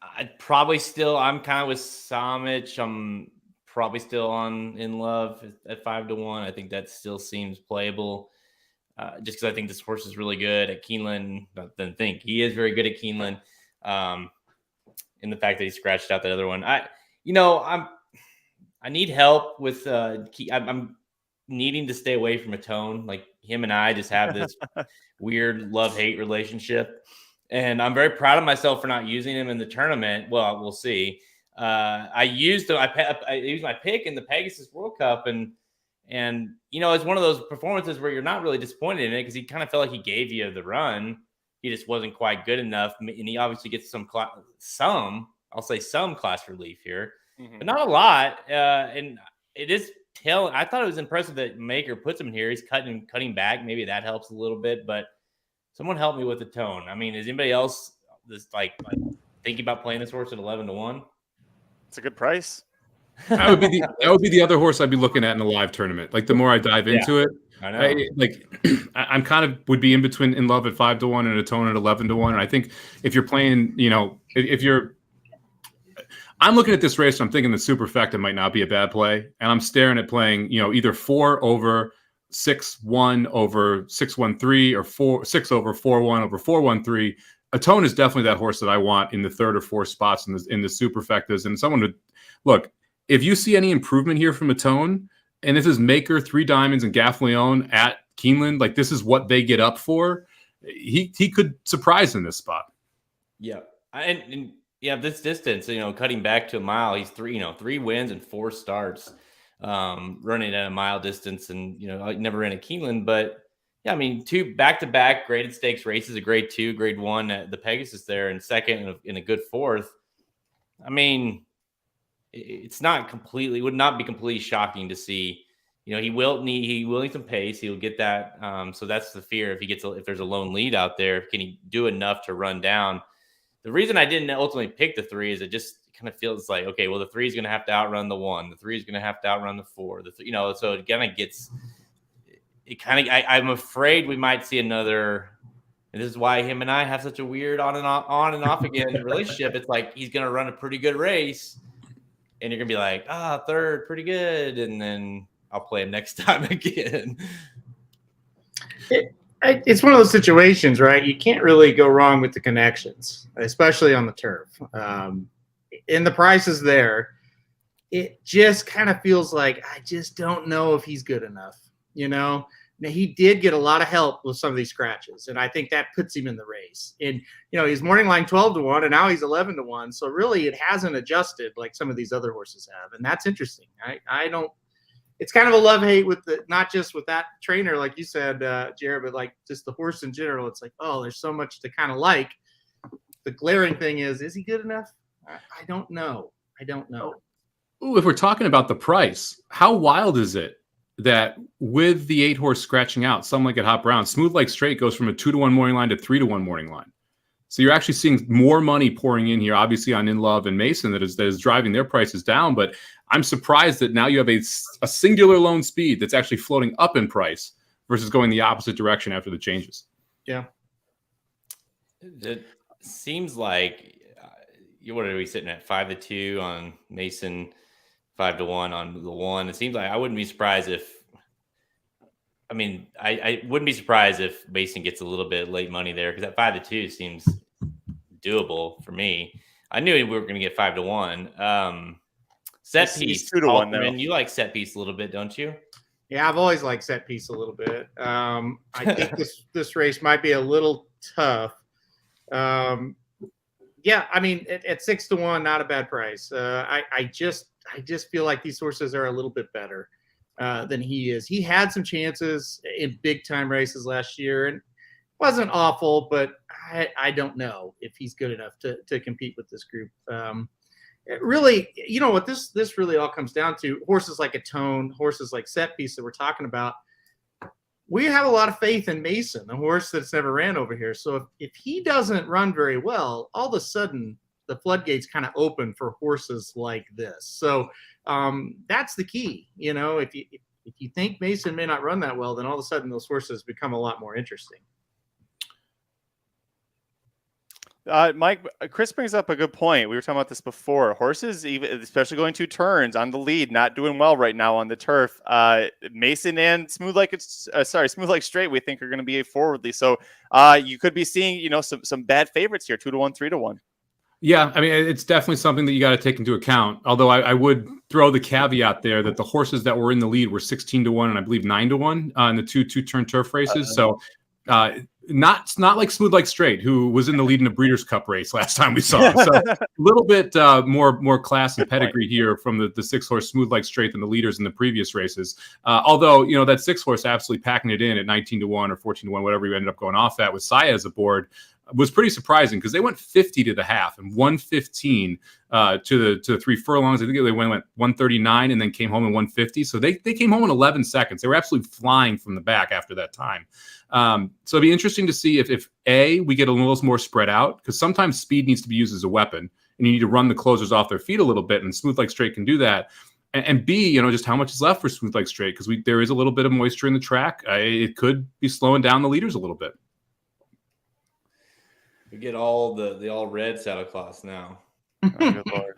I'm kind of with Somich. I'm probably still in love at 5-1. I think that still seems playable. Just because I think this horse is really good at Keeneland. He is very good at Keeneland. In the fact that he scratched out that other one. I need help with I'm needing to stay away from a tone. Like him and I just have this weird love-hate relationship. And I'm very proud of myself for not using him in the tournament. Well, we'll see. I used my pick in the Pegasus World Cup, and it's one of those performances where you're not really disappointed in it, because he kind of felt like he gave you the run. He just wasn't quite good enough, and he obviously gets some class relief here, but not a lot. And it is telling. I thought it was impressive that Maker puts him in here. He's cutting back. Maybe that helps a little bit, but someone help me with the tone. I mean, is anybody else just like thinking about playing this horse at 11-1? It's a good price. That would be the other horse I'd be looking at in a live tournament. Like the more I dive into it, I know. I'm kind of would be in between in love at 5-1 and a tone at 11-1. And I think if you're playing, I'm looking at this race, and I'm thinking the superfecta might not be a bad play. And I'm staring at playing, either 4 over 6-1 over 6-1-3 or 6 over 4-1 over 4-1-3. A tone is definitely that horse that I want in the 3rd or 4th spots in the superfectas. And someone would look, if you see any improvement here from a tone, and this is Maker, 3 Diamonds, and Gaffleon at Keeneland, like this is what they get up for. He could surprise in this spot. Yeah, and this distance, cutting back to a mile, he's 3 wins and 4 starts, running at a mile distance, and never ran at Keeneland, but yeah, I mean 2 back-to-back graded stakes races, a grade 2, grade 1 at the Pegasus there, and second in a good 4th. I mean, it's not completely, would not be completely shocking to see, he will need some pace. He'll get that. So that's the fear. If there's a lone lead out there, can he do enough to run down? The reason I didn't ultimately pick the 3 is it just kind of feels like, okay, well, the 3 is going to have to outrun the 1. The 3 is going to have to outrun the 4. So it kind of gets, I'm afraid we might see another. And this is why him and I have such a weird on and off again relationship. It's like he's going to run a pretty good race, and you're going to be like, 3rd, pretty good. And then I'll play him next time again. It's one of those situations, right? You can't really go wrong with the connections, especially on the turf. And the price is there. it just kind of feels like I just don't know if he's good enough. Now, he did get a lot of help with some of these scratches, and I think that puts him in the race. And he's morning line 12-1, and now he's 11-1. So really, it hasn't adjusted like some of these other horses have, and that's interesting. I don't. It's kind of a love-hate with not just with that trainer, like you said, Jared, but like just the horse in general. It's like, oh, there's so much to kind of like. The glaring thing is he good enough? I don't know. Ooh, if we're talking about the price, how wild is it that with the 8-horse scratching out, some like at Hot Brown, Smooth Like Straight goes from a 2-1 morning line to 3-1 morning line. So you're actually seeing more money pouring in here, obviously on In Love and Mason that is driving their prices down. But I'm surprised that now you have a singular lone speed that's actually floating up in price versus going the opposite direction after the changes. Yeah. It seems like what are we sitting at 5-2 on Mason, 5-1 on the 1. It seems like I wouldn't be surprised if. I mean, I wouldn't be surprised if Mason gets a little bit late money there because that 5-2 seems doable for me. I knew we were going to get 5-1. Set piece 2-1 though. You like set piece a little bit, don't you? Yeah, I've always liked set piece a little bit. I think this race might be a little tough. Yeah, I mean, at 6-1, not a bad price. I just feel like these horses are a little bit better than he is. He had some chances in big time races last year and wasn't awful, but I don't know if he's good enough to compete with this group. It really, what this really all comes down to, horses like Atone, horses like Set Piece that we're talking about, we have a lot of faith in Mason, the horse that's never ran over here. So if he doesn't run very well, all of a sudden the floodgates kind of open for horses like this. So that's the key. If you think Mason may not run that well, then all of a sudden those horses become a lot more interesting. Mike, Chris brings up a good point. We were talking about this before. Horses, even especially going 2 turns on the lead, not doing well right now on the turf. Mason and Smooth Like Straight, we think are going to be forwardly. So you could be seeing, some bad favorites here, 2-1, 3-1. Yeah, I mean, it's definitely something that you got to take into account. Although I would throw the caveat there that the horses that were in the lead were 16-1 and I believe 9-1 in the two-turn turf races. So not like Smooth Like Straight, who was in the lead in a Breeders' Cup race last time we saw him. So a little bit more class and pedigree here from the 6-horse Smooth Like Straight than the leaders in the previous races. Although, that 6-horse absolutely packing it in at 19-1 or 14-1, whatever you ended up going off at with Saez aboard, was pretty surprising because they went 50 to the half and 115 to the 3 furlongs. I think they went 139 and then came home in 150. So they came home in 11 seconds. They were absolutely flying from the back after that time. So it'd be interesting to see if we get a little more spread out, because sometimes speed needs to be used as a weapon and you need to run the closers off their feet a little bit, and Smooth Like Straight can do that. And B, just how much is left for Smooth Like Straight, because there is a little bit of moisture in the track. It could be slowing down the leaders a little bit. We get all the all red saddle cloths now. Oh, good Lord.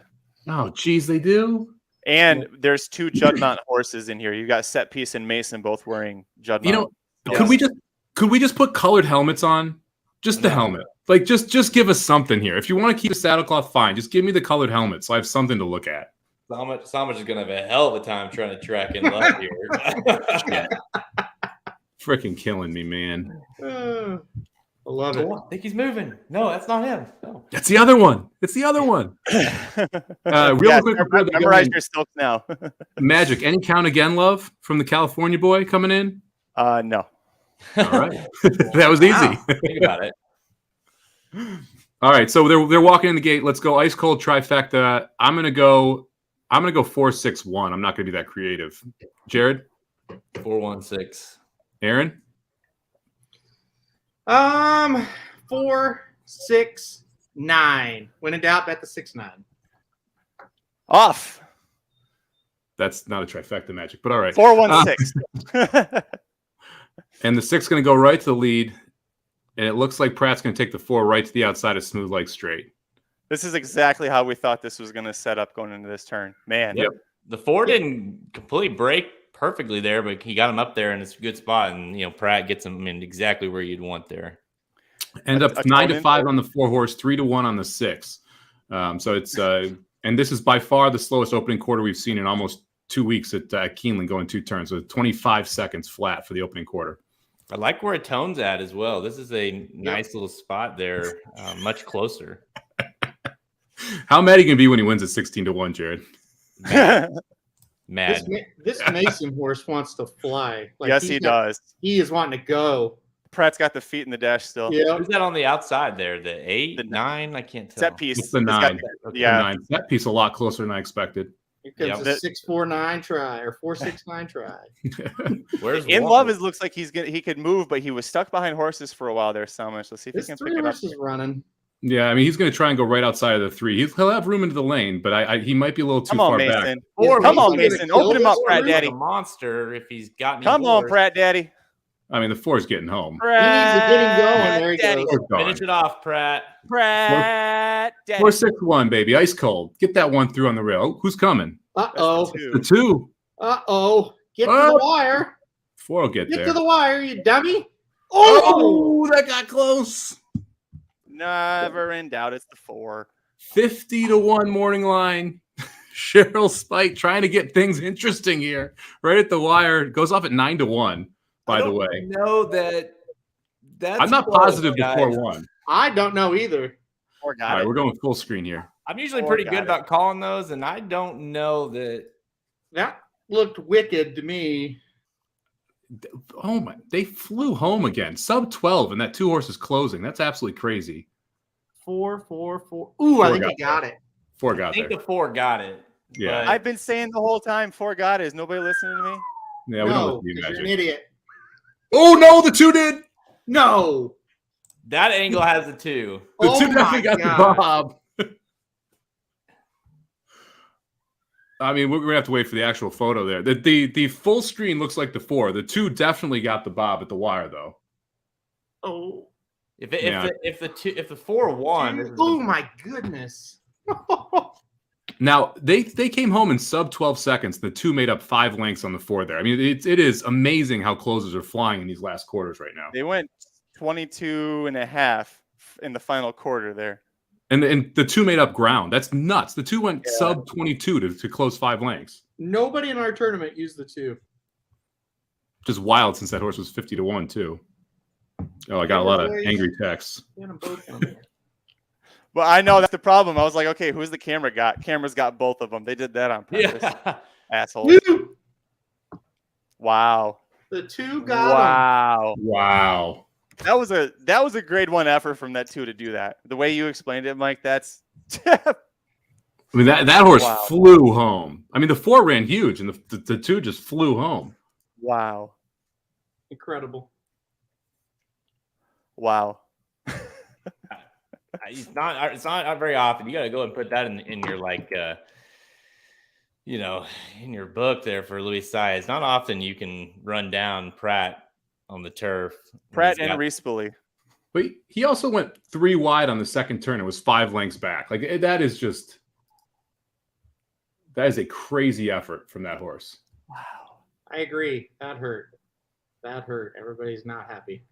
Oh, geez, they do. And there's 2 Juddmonte horses in here. You got Set Piece and Mason both wearing Juddmonte. Could we just put colored helmets on? Just the helmet. Like just give us something here. If you want to keep the saddlecloth, fine. Just give me the colored helmet so I have something to look at. Somich is gonna have a hell of a time trying to track In Love here. Freaking killing me, man. I love it. I think he's moving. No, that's not him. No. That's the other one. It's the other one. Quick, memorize your silks now. Magic. Any count again, love, from the California boy coming in? No. All right. That was easy. Wow. Think about it. All right. So they're walking in the gate. Let's go ice cold trifecta. I'm gonna go 4-6-1. I'm not gonna be that creative. Jared? 4-1-6. Aaron? 4-6-9. When in doubt, bet the 6-9. Off. That's not a trifecta, Magic, but all right. 4-1-6. And the 6 going to go right to the lead, and it looks like Pratt's going to take the 4 right to the outside of Smooth Like Straight. This is exactly how we thought this was going to set up going into this turn. Man. Yep. The 4 didn't completely break perfectly there, but he got him up there in a good spot, and Pratt gets him in exactly where you'd want there. End up 9-5 on the 4-horse, 3-1 on the 6. So it's And this is by far the slowest opening quarter we've seen in almost 2 weeks at Keeneland, going 2 turns. So 25 seconds flat for the opening quarter. I like where Tone's at as well. This is a nice little spot there, much closer. How mad are you going to be when he wins at 16-1, Jared? Mad. This Mason horse wants to fly. Like, yes, he does. He is wanting to go. Pratt's got the feet in the dash still. Yeah. Who's that on the outside there? The 8, the 9? I can't tell. Set piece. It's the 9. Yeah. The 9. Set piece a lot closer than I expected. Here comes a 6-4-9 try or 4-6-9 try. Where's In Walker? Love, it looks like he could move, but he was stuck behind horses for a while there, Somich. Let's see if he can pick it up. This 3 horses running. Yeah, I mean, he's going to try and go right outside of the 3. He'll have room into the lane, but he might be a little too far back. Mason. Come on, Mason. Open him up, Pratt Daddy. A monster if he's got any Come on, Pratt Daddy. I mean, the 4 is getting home. Pratt, he needs to get him going. There he Daddy. goes. Finish it off, Pratt. Pratt Daddy. 4-6-1, baby. Ice cold. Get that one through on the rail. Oh, who's coming? Uh-oh. The 2. Uh-oh. Get to the wire. 4 will get there. Get to the wire, you dummy. Oh, that got close. Never in doubt. It's the 4. 50-1 morning line. Cheryl Spike trying to get things interesting here. Right at the wire. Goes off at 9-1, by the way. No, that's I'm not positive the 4-1. I don't know either. All right, we're going full screen here. I'm usually pretty good about calling those, and I don't know that. That looked wicked to me. Oh my! They flew home again. Sub 12, and that 2 horses closing. That's absolutely crazy. 4, 4, 4. Ooh, I think he got it. 4 got I think there. the 4 got it. Yeah, I've been saying the whole time 4 got it. Is nobody listening to me? Yeah, we don't listen to you, you're an Magic. idiot. Oh no, the 2 did. No. That angle has a 2. The Oh 2 my definitely got God. the bob. I mean, we're gonna have to wait for the actual photo there. The full screen looks like the 4. The 2 definitely got the bob at the wire, though. Oh. If the 4 won, Oh my goodness. Now they came home in sub 12 seconds. The 2 made up 5 lengths on the 4 there. I mean, it is amazing how closers are flying in these last quarters right now. They went 22.5 in the final quarter there. And the 2 made up ground. That's nuts. The 2 went sub 22 to close 5 lengths. Nobody in our tournament used the 2. Just wild since that horse was 50-1 too. Oh, I got a lot of angry texts. Well, I know that's the problem. I was like, okay, who's the camera got? Camera's got both of them. They did that on purpose. yeah. Asshole. Wow. The 2 got him. Wow. That was a grade 1 effort from that 2 to do that. The way you explained it, Mike, that's I mean, that horse Wow. flew home. I mean, the 4 ran huge, and the 2 just flew home. wow. Incredible. Wow. It's not very often. You got to go and put that in your in your book there for Louis Tsai. It's not often you can run down Pratt on the turf. Pratt and Riespoli. But he also went 3 wide on the second turn. It was 5 lengths back. Like that is a crazy effort from that horse. Wow. I agree. That hurt. Everybody's not happy.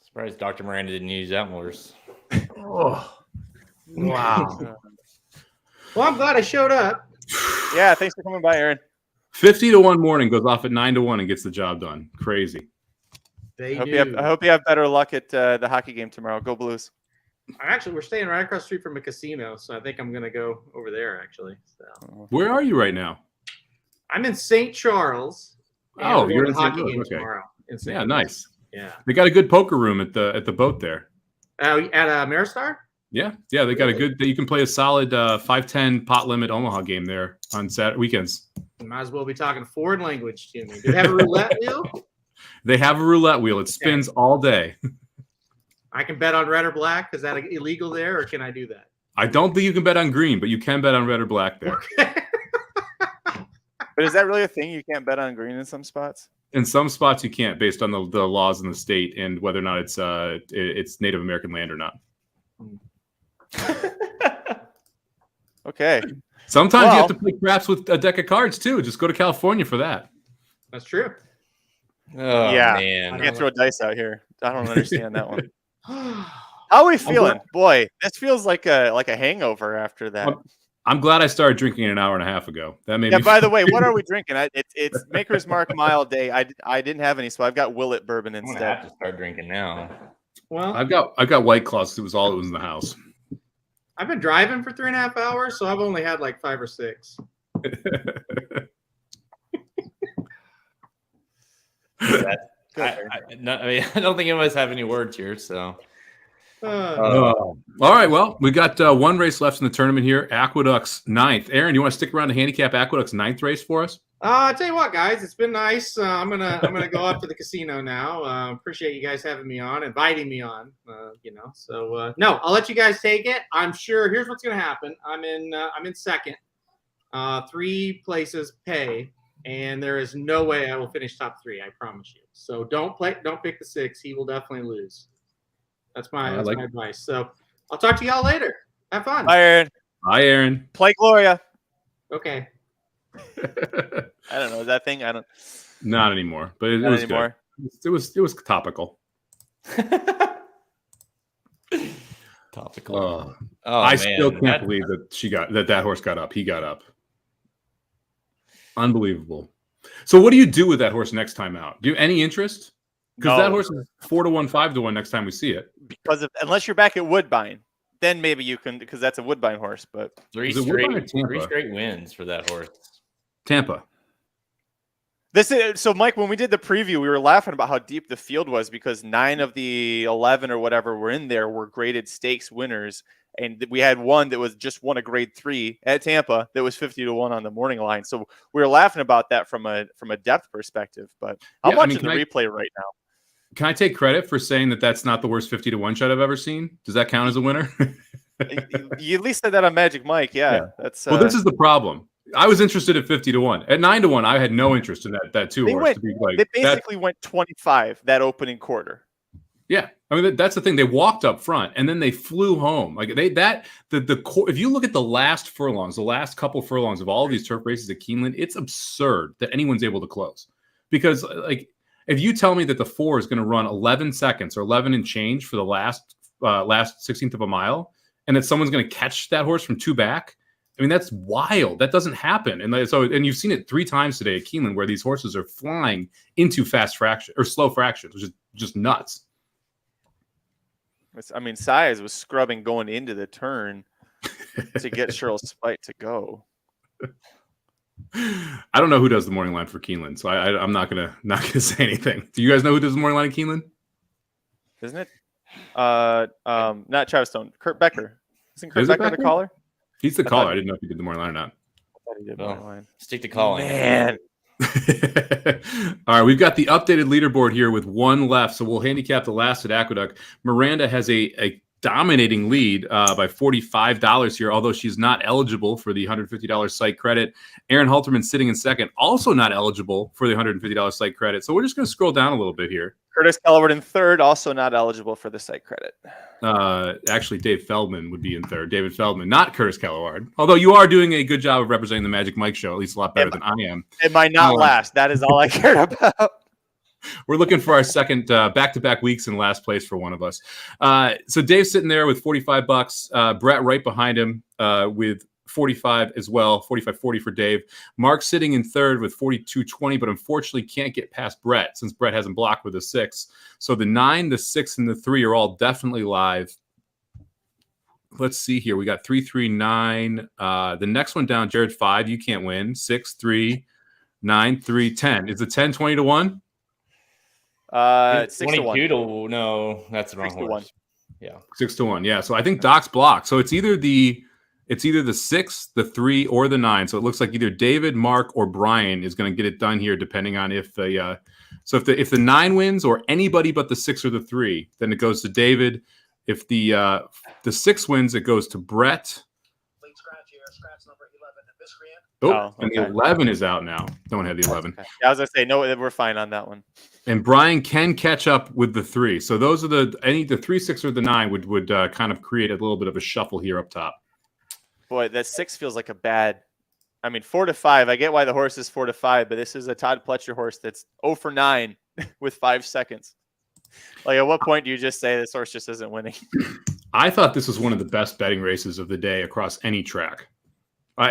Surprised Dr. Miranda didn't use that horse. Oh, wow. Well, I'm glad I showed up. Yeah, thanks for coming by, Aaron. 50-1 morning goes off at 9-1 and gets the job done. Crazy. I I hope you have better luck at the hockey game tomorrow. Go Blues. Actually, we're staying right across the street from a casino, so I think I'm going to go over there, actually. So. Where are you right now? I'm in St. Charles. and Oh, we're you're going in to St. hockey Louis. game Okay. tomorrow. In St. Yeah, Louis. nice. Yeah. They got a good poker room at the boat there. At Maristar? Yeah, they got a good. You can play a solid 5-10 pot limit Omaha game there on Saturday weekends. You might as well be talking foreign language to me. Do they have a roulette wheel? They have a roulette wheel. It spins all day. I can bet on red or black. Is that illegal there, or can I do that? I don't think you can bet on green, but you can bet on red or black there. But is that really a thing? You can't bet on green in some spots? In some spots, you can't, based on the laws in the state and whether or not it's Native American land or not. Okay. Sometimes you have to play craps with a deck of cards too. Just go to California for that. That's true. Oh, Yeah. man. I can't throw dice out here. I don't understand that one. How are we feeling? Boy, this feels like a hangover after that. I'm glad I started drinking an hour and a half ago. That made me. By the way, what are we drinking? It's Maker's Mark Mild Day. I didn't have any, so I've got Willet bourbon I'm instead. gonna have to start drinking now. Well, I've got White Claws. It was all that was in the house. I've been driving for 3.5 hours, so I've only had like 5 or 6. I don't think any of us have any words here, so. All right, well, we got one race left in the tournament here. Aqueduct's 9th. Aaron, you want to stick around to handicap Aqueduct's 9th race for us? I'll tell you what, guys, it's been nice. I'm gonna go up to the casino now. Appreciate you guys having me on, inviting me on. So no, I'll let you guys take it. I'm sure. Here's what's gonna happen. I'm in second. 3 places pay, and there is no way I will finish top 3. I promise you. So don't pick the 6. He will definitely lose. That's my advice. So I'll talk to y'all later. Have fun. Bye, Aaron. Hi, Aaron. Play Gloria. Okay. I don't know. Is that thing? I don't. Not anymore, but it was anymore. Good. It was topical. Topical. I still can't believe that that horse got up. He got up. Unbelievable. So what do you do with that horse next time out? Do you have any interest? Because that horse is 4-1, 5-1 next time we see it. Because unless you're back at Woodbine, then maybe you can, because that's a Woodbine horse. But 3 straight wins for that horse. Tampa. So Mike, when we did the preview, we were laughing about how deep the field was because 9 of the 11 or whatever were in there were graded stakes winners, and we had one that was just won a grade 3 at Tampa that was 50-1 on the morning line. So we were laughing about that from a depth perspective. But I'm watching the replay right now. Can I take credit for saying that that's not the worst 50-1 shot I've ever seen? Does that count as a winner? You at least said that on Magic Mike. Yeah. That's well, this is the problem. I was interested at 50-1. At 9-1, I had no interest in that 2 horse. They basically went 25 that opening quarter. Yeah, I mean that's the thing. They walked up front and then they flew home. Like if you look at the last furlongs, the last couple furlongs of all of these turf races at Keeneland, it's absurd that anyone's able to close. Because like if you tell me that the 4 is going to run 11 seconds or 11 and change for the last 16th of a mile, and that someone's going to catch that horse from 2 back. I mean, that's wild. That doesn't happen. And you've seen it 3 times today at Keeneland where these horses are flying into slow fractions, which is just nuts. Size was scrubbing going into the turn to get Cheryl Spite to go. I don't know who does the morning line for Keeneland, so I'm not gonna say anything. Do you guys know who does the morning line at Keeneland? Isn't it? Not Travis Stone. Kurt Becker. Isn't Kurt Becker the caller? He's the caller. I didn't know if he did the morning line or not. I thought he did morning line. Stick to calling. Man. All right, we've got the updated leaderboard here with 1 left, so we'll handicap the last at Aqueduct. Miranda has a dominating lead by $45 here, although she's not eligible for the $150 site credit. Aaron Halterman sitting in second, also not eligible for the $150 site credit. So we're just going to scroll down a little bit here. Curtis Kalleward in third, also not eligible for the site credit. Actually, Dave Feldman would be in third. David Feldman, not Curtis Kalleward. Although you are doing a good job of representing the Magic Mike show, at least a lot better than I am. It might not last. That is all I care about. We're looking for our second back-to-back weeks in last place for one of us. So Dave's sitting there with $45. Brett right behind him with 45 as well, 45.40 for Dave. Mark sitting in third with 42.20, but unfortunately can't get past Brett since Brett hasn't blocked with a 6. So the 9, the 6, and the 3 are all definitely live. Let's see here. We got 3, 3, 9. The next one down, Jared 5. You can't win. 6, 3, 9, 3, 10. Is the 10 20-1? 22 to no, that's the wrong horse. Yeah, 6-1. Yeah, so I think Doc's blocked. So it's either the 6, the 3, or the 9. So it looks like either David, Mark, or Brian is going to get it done here, depending on if the if the 9 wins or anybody but the 6 or the 3, then it goes to David. If the 6 wins, it goes to Brett. Late scratch here, scratch number 11, miscreant. Oh, and the 11 is out now. Don't have the 11. Okay. Yeah, I was gonna say no. We're fine on that one. And Brian can catch up with the 3. So those are the 3, 6, or the 9 would kind of create a little bit of a shuffle here up top. Boy, that 6 feels like a bad. 4 to 5. I get why the horse is 4 to 5, but this is a Todd Pletcher horse that's 0 for 9 with 5 seconds. Like, at what point do you just say this horse just isn't winning? I thought this was one of the best betting races of the day across any track.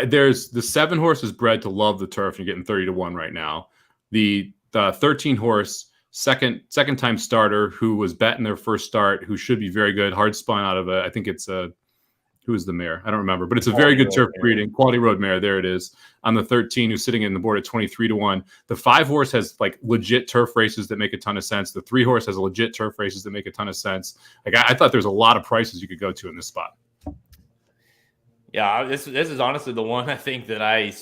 There's the 7 horses bred to love the turf. You're getting 30 to 1 right now. The 13 horse second time starter who was betting their first start, who should be very good, hard spun out of I think it's who is the mare? I don't remember, but it's a very good turf breeding, quality road mare. There it is on the 13, who's sitting in the board at 23 to 1. The 5 horse has like legit turf races that make a ton of sense. The 3 horse has legit turf races that make a ton of sense. Like I thought there's a lot of prices you could go to in this spot. Yeah, this is honestly the one I think that I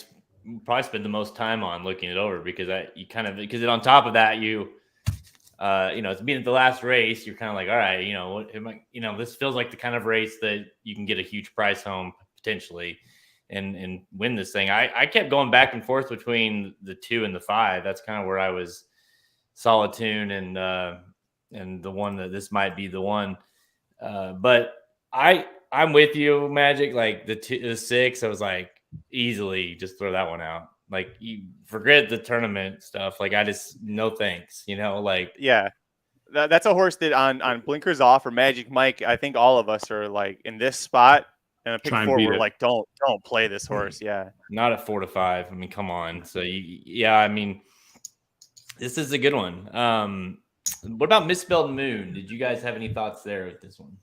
probably spend the most time on looking it over, because because on top of that, it's being at the last race, you're kind of like, all right, what am I, this feels like the kind of race that you can get a huge price home potentially and win this thing. I kept going back and forth between the 2 and the 5. That's kind of where I was Solid Tune and the one that this might be the one. But I'm with you, Magic. Like the 6, I was like, easily just throw that one out. Like, you forget the tournament stuff. Like, I just, no thanks, like. Yeah. That's a horse that on Blinkers Off or Magic Mike, I think all of us are like in this spot and a pick 4, we're like, don't play this horse. Yeah. Not at 4 to 5. I mean, come on. So I mean, this is a good one. What about Misspelled Moon? Did you guys have any thoughts there with this one?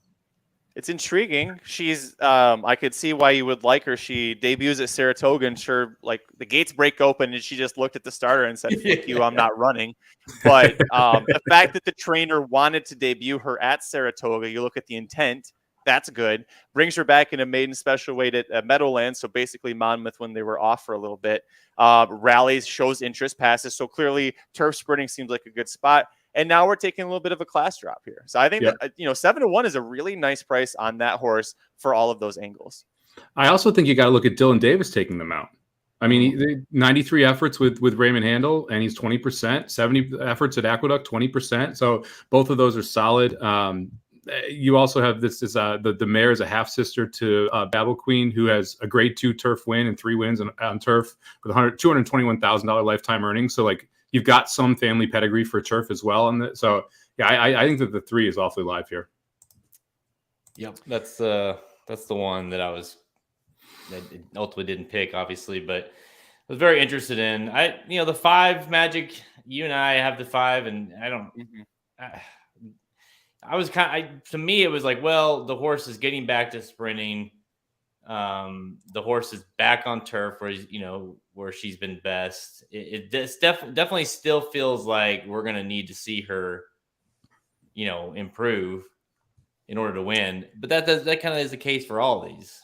It's intriguing. She's I could see why you would like her. She debuts at Saratoga, and sure, like the gates break open and she just looked at the starter and said, "Fuck you, I'm not running." But the fact that the trainer wanted to debut her at Saratoga, you look at the intent, that's good. Brings her back in a maiden special weight at Meadowlands, so basically Monmouth when they were off for a little bit. Rallies, shows interest, passes. So clearly turf sprinting seems like a good spot. And now we're taking a little bit of a class drop here. So I think that 7 to 1 is a really nice price on that horse for all of those angles. I also think you got to look at Dylan Davis taking them out. I mean, 93 efforts with Raymond Handel, and he's 20%. 70 efforts at Aqueduct, 20%. So both of those are solid. You also have the mare is a half sister to Babel Queen, who has a grade 2 turf win and 3 wins on turf with $221,000 lifetime earnings. So like, you've got some family pedigree for turf as well. So yeah, I think that the 3 is awfully live here. Yep. That's the one that I ultimately didn't pick, obviously, but I was very interested in. The 5, Magic, you and I have the 5, and I don't, I was to me, it was like, well, the horse is getting back to sprinting. The horse is back on turf where she's been best. It definitely still feels like we're going to need to see her, improve in order to win. But that kind of is the case for all these.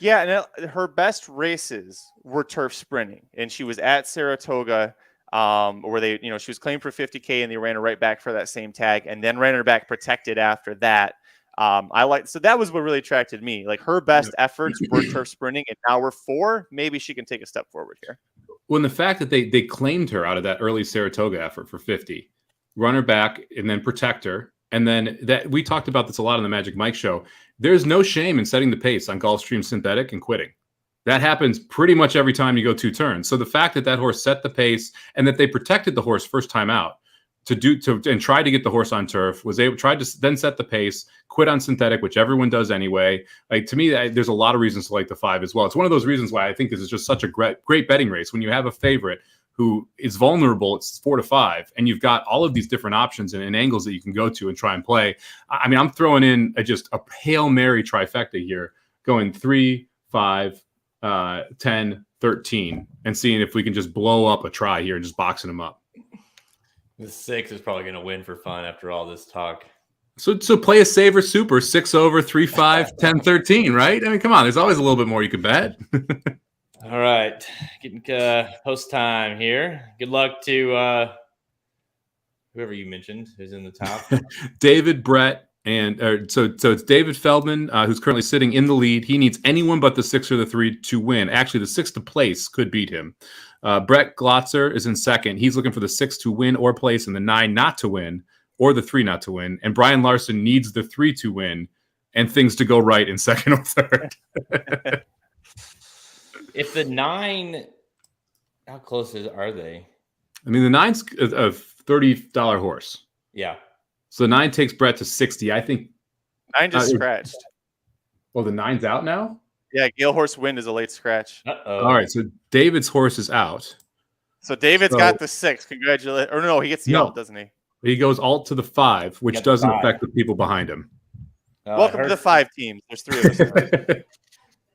Yeah, and her best races were turf sprinting, and she was at Saratoga, where she was claimed for $50K, and they ran her right back for that same tag, and then ran her back protected after that. So that was what really attracted me. Like, her best efforts were turf sprinting, and now we're 4. Maybe she can take a step forward here. Well, the fact that they claimed her out of that early Saratoga effort for 50, run her back and then protect her. And then that we talked about this a lot on the Magic Mike show. There's no shame in setting the pace on Gulfstream Synthetic and quitting. That happens pretty much every time you go 2 turns. So the fact that horse set the pace and that they protected the horse first time out and try to get the horse on turf, tried to then set the pace, quit on synthetic, which everyone does anyway. Like, to me, there's a lot of reasons to like the 5 as well. It's one of those reasons why I think this is just such a great betting race. When you have a favorite who is vulnerable, it's 4 to 5, and you've got all of these different options and angles that you can go to and try and play. I mean, I'm throwing in just a Hail Mary trifecta here, going 3, 5, 10, 13, and seeing if we can just blow up a try here and just boxing them up. The 6 is probably going to win for fun after all this talk. So play a saver super 6 over 3, 5, 10, 13, right? I mean, come on. There's always a little bit more you could bet. All right. Getting post time here. Good luck to whoever you mentioned who's in the top. David, Brett, and so it's David Feldman, who's currently sitting in the lead. He needs anyone but the 6 or the 3 to win. Actually, the 6 to place could beat him. Brett Glotzer is in second. He's looking for the 6 to win or place and the 9 not to win, or the 3 not to win. And Brian Larson needs the 3 to win and things to go right in second or third. If the 9, how close are they? I mean, the 9's a $30 horse. Yeah. So 9 takes Brett to 60. I think 9 just scratched. Well, the 9's out now? Yeah, Gale Horse Wind is a late scratch. Uh-oh. All right, so David's horse is out. So David's So- got the 6. Congratulations. Or no, he gets the No. alt, doesn't he? He goes alt to the 5, which Got the doesn't 5. affect the people behind him. Oh, I Welcome to heard- the 5 teams. There's 3 of us.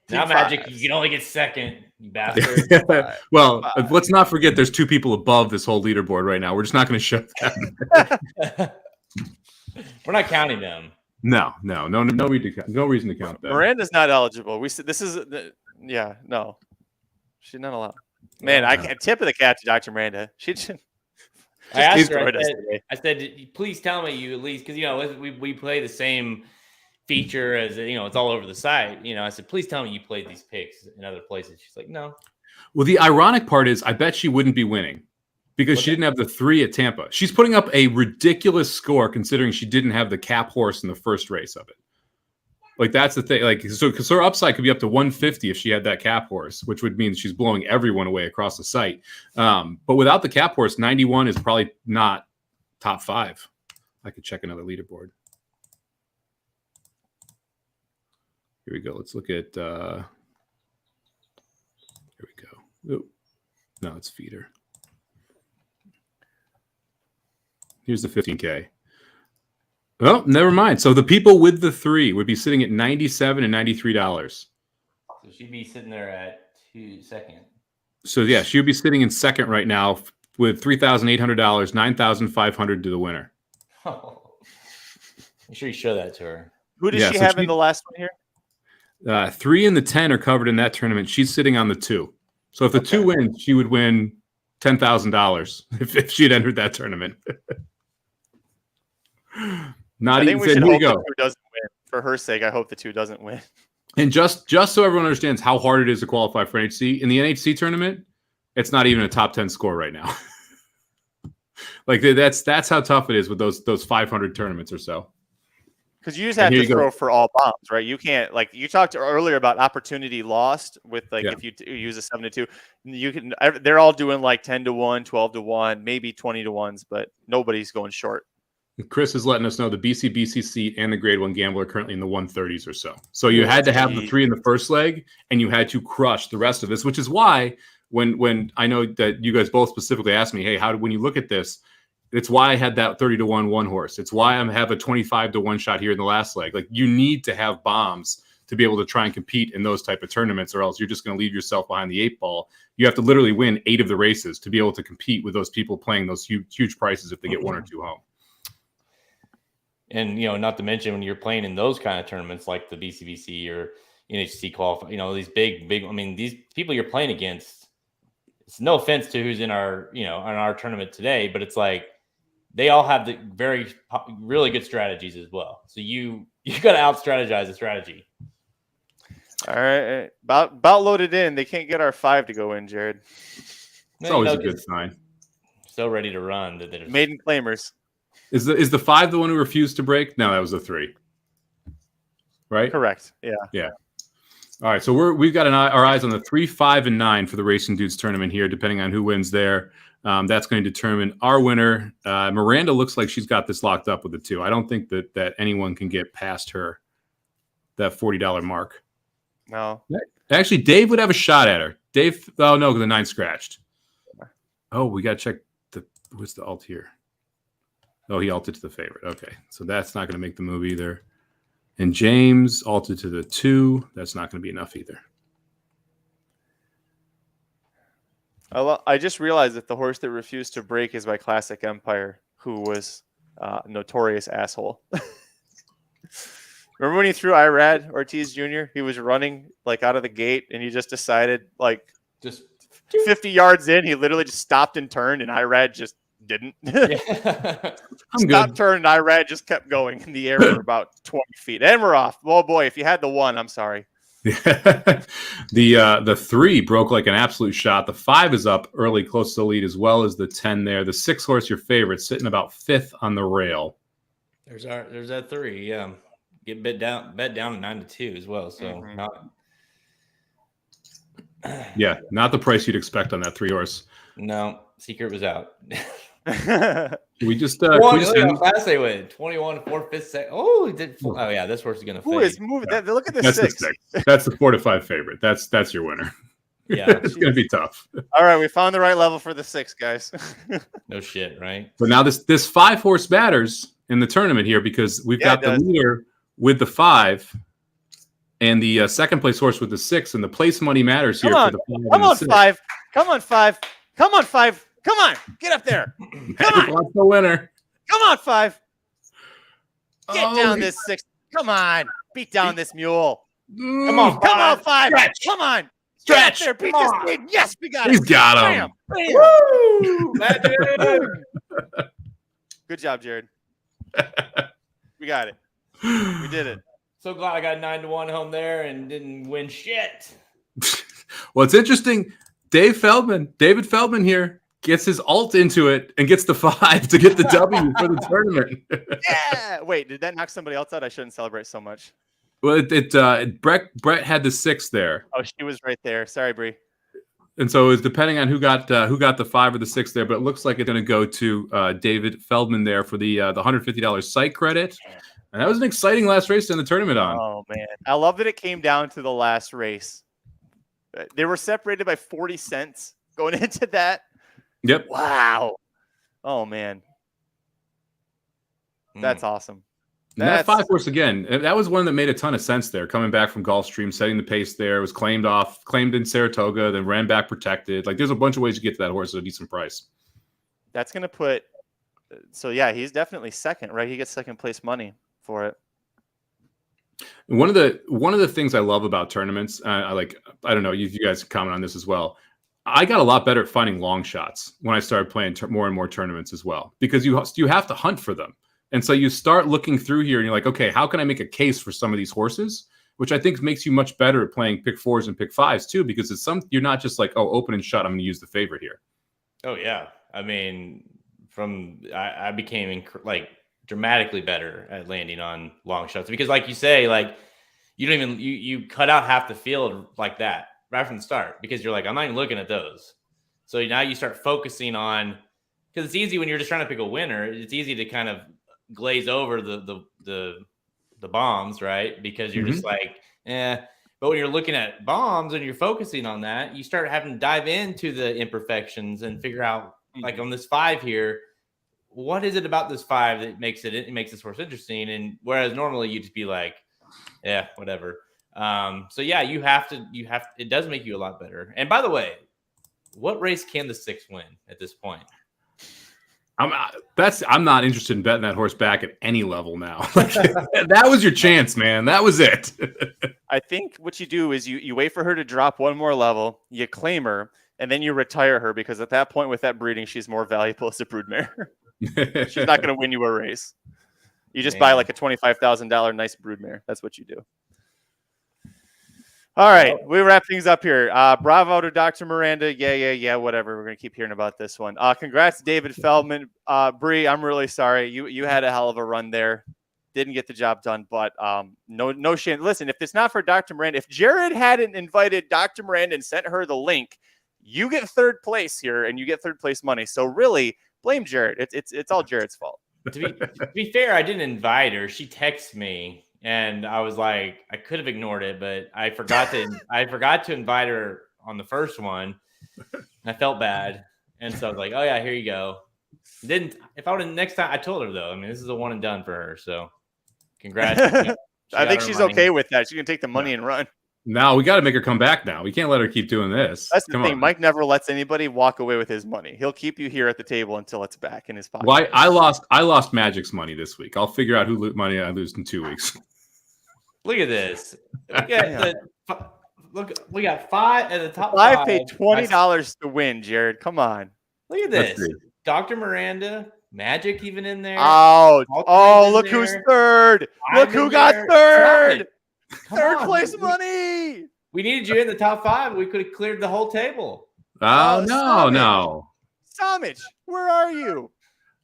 Now, Team Magic, fives. you can only get second, you bastard. Well, let's not forget there's 2 people above this whole leaderboard right now. We're just not going to show them. We're not counting them. No reason to count that. Miranda's not eligible. We said this is no. She's not allowed. Man, I can't tip of the cat to Dr. Miranda. She just I asked her, destroyed us today. I said, please tell me you at least, because, we play the same feature as, it's all over the site. I said, please tell me you played these picks in other places. She's like, no. Well, the ironic part is I bet she wouldn't be winning because she didn't have the 3 at Tampa. She's putting up a ridiculous score considering she didn't have the cap horse in the first race of it. Like, that's the thing. Like, so because her upside could be up to 150 if she had that cap horse, which would mean she's blowing everyone away across the site. But without the cap horse, 91 is probably not top 5. I could check another leaderboard. Here we go. Let's look at. Here we go. Oop. No, it's feeder. Here's the 15K. Oh, never mind. So the people with the 3 would be sitting at $97 and $93. So she'd be sitting there at second. So yeah, she would be sitting in second right now with $3,800, $9,500 to the winner. Oh. Make sure you show that to her. Who did Yeah, she so have in the last one here? 3 and the 10 are covered in that tournament. She's sitting on the 2. So if the 2 wins, she would win $10,000 if she'd entered that tournament. I think we should hope the 2 doesn't win. For her sake, I hope the 2 doesn't win. And just so everyone understands how hard it is to qualify for NHC, in the NHC tournament, it's not even a top 10 score right now. Like that's how tough it is with those 500 tournaments or so. Because you just have to throw for all bombs, right? You can't, like you talked earlier about opportunity lost with if you use a 7-2, you can. They're all doing like 10-1, 12-1, maybe 20-1s, but nobody's going short. Chris is letting us know the BC seat and the grade 1 gamble are currently in the 130s or so. So you had to have the 3 in the first leg, and you had to crush the rest of this, which is why when I know that you guys both specifically asked me, hey, when you look at this, it's why I had that 30-1 one horse. It's why I have a 25-1 shot here in the last leg. Like, you need to have bombs to be able to try and compete in those type of tournaments, or else you're just going to leave yourself behind the 8 ball. You have to literally win 8 of the races to be able to compete with those people playing those huge prices if they get 1 or 2 home. And, not to mention when you're playing in those kind of tournaments like the BCBC or NHC qualify, these big, these people you're playing against, it's no offense to who's in our, in our tournament today, but it's like they all have the really good strategies as well. So you got to out-strategize the strategy. All right. About loaded in. They can't get our 5 to go in, Jared. It's always a good sign. So ready to run. Maiden claimers. Is the 5 the one who refused to break? No, that was the 3. Right? Correct. Yeah. Yeah. All right. So we've got our eyes on the 3, 5, and 9 for the Racing Dudes tournament here, depending on who wins there. That's going to determine our winner. Miranda looks like she's got this locked up with the 2. I don't think that anyone can get past her, that $40 mark. No. Actually, Dave would have a shot at her. Dave, oh no, the 9 scratched. Oh, we got to check what's the alt here. Oh, he altered to the favorite. Okay, so that's not going to make the move either. And James altered to the 2. That's not going to be enough either. I just realized that the horse that refused to break is my Classic Empire, who was a notorious asshole. Remember when he threw Irad Ortiz Jr.? He was running out of the gate, and he just decided just 50 yards in, he literally just stopped and turned, and Irad just didn't. Stopped, turned, and Irad just kept going in the air for about 20 feet, and we're off. Oh boy, if you had the 1, I'm sorry. The 3 broke like an absolute shot. The 5 is up early, close to the lead, as well as the 10 there. The 6 horse, your favorite, sitting about 5th on the rail. There's that 3. Yeah, get bet down at 9-2 as well. So not the price you'd expect on that 3 horse. No, secret was out. We just Class A win 21 4 5 6. Oh, he did. Oh yeah, this horse is gonna. Who is moving? Yeah. Look at the That's six. the 6. That's the 4 to 5 favorite. That's your winner. Yeah, it's gonna be tough. All right, we found the right level for the 6, guys. No shit, right? But now this 5 horse matters in the tournament here because we've got the leader with the 5 and the second place horse with the 6, and the place money matters here for the 5. Come on, 5. Come on, 5. Come on, 5. Come on, get up there. Come on, the winner. Come on, 5. Get down this 6. Come on, beat down this mule. Come on, 5. Stretch. Come on, Stretch. there, beat this kid. Yes, we got it. He's got him. Bam. Woo! Magic. Good job, Jared. We got it. We did it. So glad I got 9-1 home there and didn't win shit. Well, it's interesting. David Feldman here gets his alt into it and gets the 5 to get the W for the tournament. Yeah. Wait, did that knock somebody else out? I shouldn't celebrate so much. Well, Brett had the 6 there. Oh, she was right there. Sorry, Bree. And so it was depending on who got the 5 or the 6 there, but it looks like it's going to go to David Feldman there for the $150 site credit. And that was an exciting last race in the tournament on. Oh, man. I love that it came down to the last race. They were separated by 40 cents going into that. Yep. Wow. Oh, man. That's awesome. And that 5 horse again, that was one that made a ton of sense there. Coming back from Gulfstream, setting the pace there, was claimed in Saratoga, then ran back protected. Like there's a bunch of ways to get to that horse at a decent price. That's going to put – so, yeah, he's definitely second, right? He gets second place money for it. One of the things I love about tournaments, I don't know, you guys comment on this as well. I got a lot better at finding long shots when I started playing more and more tournaments as well, because you have to hunt for them. And so you start looking through here and you're like, okay, how can I make a case for some of these horses? Which I think makes you much better at playing pick 4s and pick 5s too, because you're not just like, oh, open and shut, I'm going to use the favorite here. Oh yeah. I mean, I became dramatically better at landing on long shots because like you say, like you cut out half the field like that right from the start because you're like, I'm not even looking at those. So now you start focusing on, because it's easy when you're just trying to pick a winner. It's easy to kind of glaze over the bombs, right? Because you're just like, but when you're looking at bombs and you're focusing on that, you start having to dive into the imperfections and figure out, like on this 5 here, what is it about this 5 that makes this horse interesting? And whereas normally you just be like, yeah, whatever. So yeah, you have to, it does make you a lot better. And by the way, what race can the 6 win at this point? I'm not interested in betting that horse back at any level now. That was your chance, man. That was it. I think what you do is you wait for her to drop one more level, you claim her, and then you retire her because at that point with that breeding, she's more valuable as a broodmare. She's not going to win you a race. You just buy like a $25,000 nice broodmare. That's what you do. All right, we wrap things up here. Bravo to Dr. Miranda. Yeah, whatever. We're going to keep hearing about this one. Congrats, David Feldman. Bree, I'm really sorry. You had a hell of a run there. Didn't get the job done, but no shame. Listen, if it's not for Dr. Miranda, if Jared hadn't invited Dr. Miranda and sent her the link, you get third place here, and you get third place money. So really, blame Jared. It's all Jared's fault. To be fair, I didn't invite her. She texted me. And I was like, I could have ignored it, but I forgot to invite her on the first one. And I felt bad. And so I was like, oh yeah, here you go. If I would have next time, I told her though, I mean, this is a one and done for her. So congrats. I think she's okay with that. She can take the money and run. No, we got to make her come back now. We can't let her keep doing this. That's the thing. Mike never lets anybody walk away with his money. He'll keep you here at the table until it's back in his pocket. Well, I lost Magic's money this week. I'll figure out who money I lose in 2 weeks. Look at this. Look, we got 5 at the top. 5 paid $20 to win, Jared. Come on. Look at this. Dr. Miranda, Magic even in there. Oh, look who's third. Look who got third. Third place money. We needed you in the top 5. We could have cleared the whole table. Oh, no. Somich, where are you?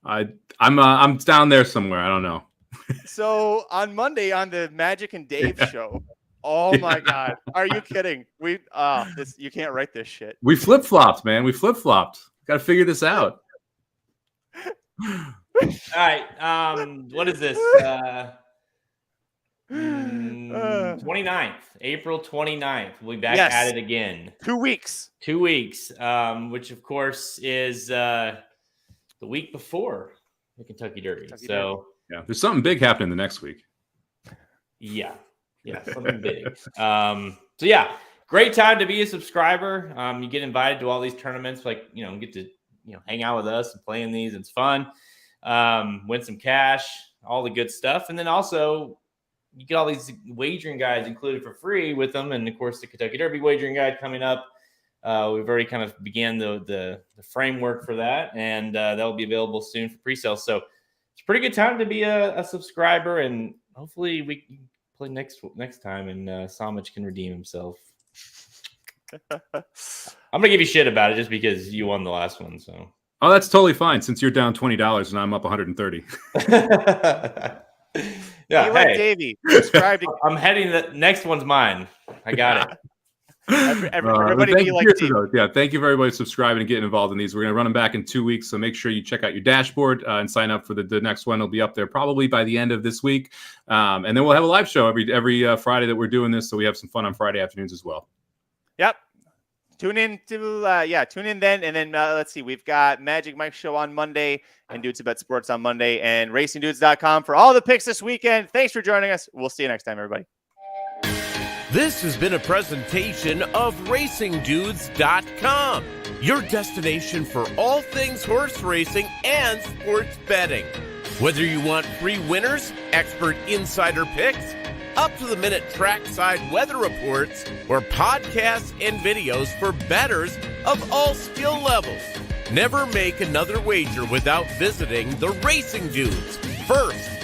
I'm down there somewhere. I don't know. So on Monday on the Magic and Dave show, oh my God, are you kidding? You can't write this shit. We flip-flopped, man. We flip-flopped. Got to figure this out. right. What is this? 29th, April 29th. We'll be back at it again. 2 weeks. 2 weeks, which of course is the week before the Kentucky Derby. Yeah, there's something big happening the next week. Yeah, something big. So yeah, great time to be a subscriber. You get invited to all these tournaments, like get to hang out with us and play in these. It's fun. Win some cash, all the good stuff, and then also you get all these wagering guides included for free with them, and of course the Kentucky Derby wagering guide coming up. We've already kind of began the framework for that, and that'll be available soon for pre-sale. So it's a pretty good time to be a subscriber, and hopefully we can play next time, and Somich can redeem himself. I'm gonna give you shit about it just because you won the last one. So that's totally fine since you're down $20 and I'm up $130. Yeah, hey, Davey, subscribe to- I'm heading. The next one's mine. I got it. Everybody be like Davey. Thank you for everybody subscribing and getting involved in these. We're going to run them back in 2 weeks, so make sure you check out your dashboard and sign up for the next one. It'll be up there probably by the end of this week, and then we'll have a live show every Friday that we're doing this, so we have some fun on Friday afternoons as well. Yep. Tune in then, and then let's see. We've got Magic Mike show on Monday and Dudes About Sports on Monday, and RacingDudes.com for all the picks this weekend. Thanks for joining us. We'll see you next time, everybody. This has been a presentation of RacingDudes.com, your destination for all things horse racing and sports betting. Whether you want free winners, expert insider picks, up-to-the-minute trackside weather reports, or podcasts and videos for bettors of all skill levels. Never make another wager without visiting the Racing Dudes. First,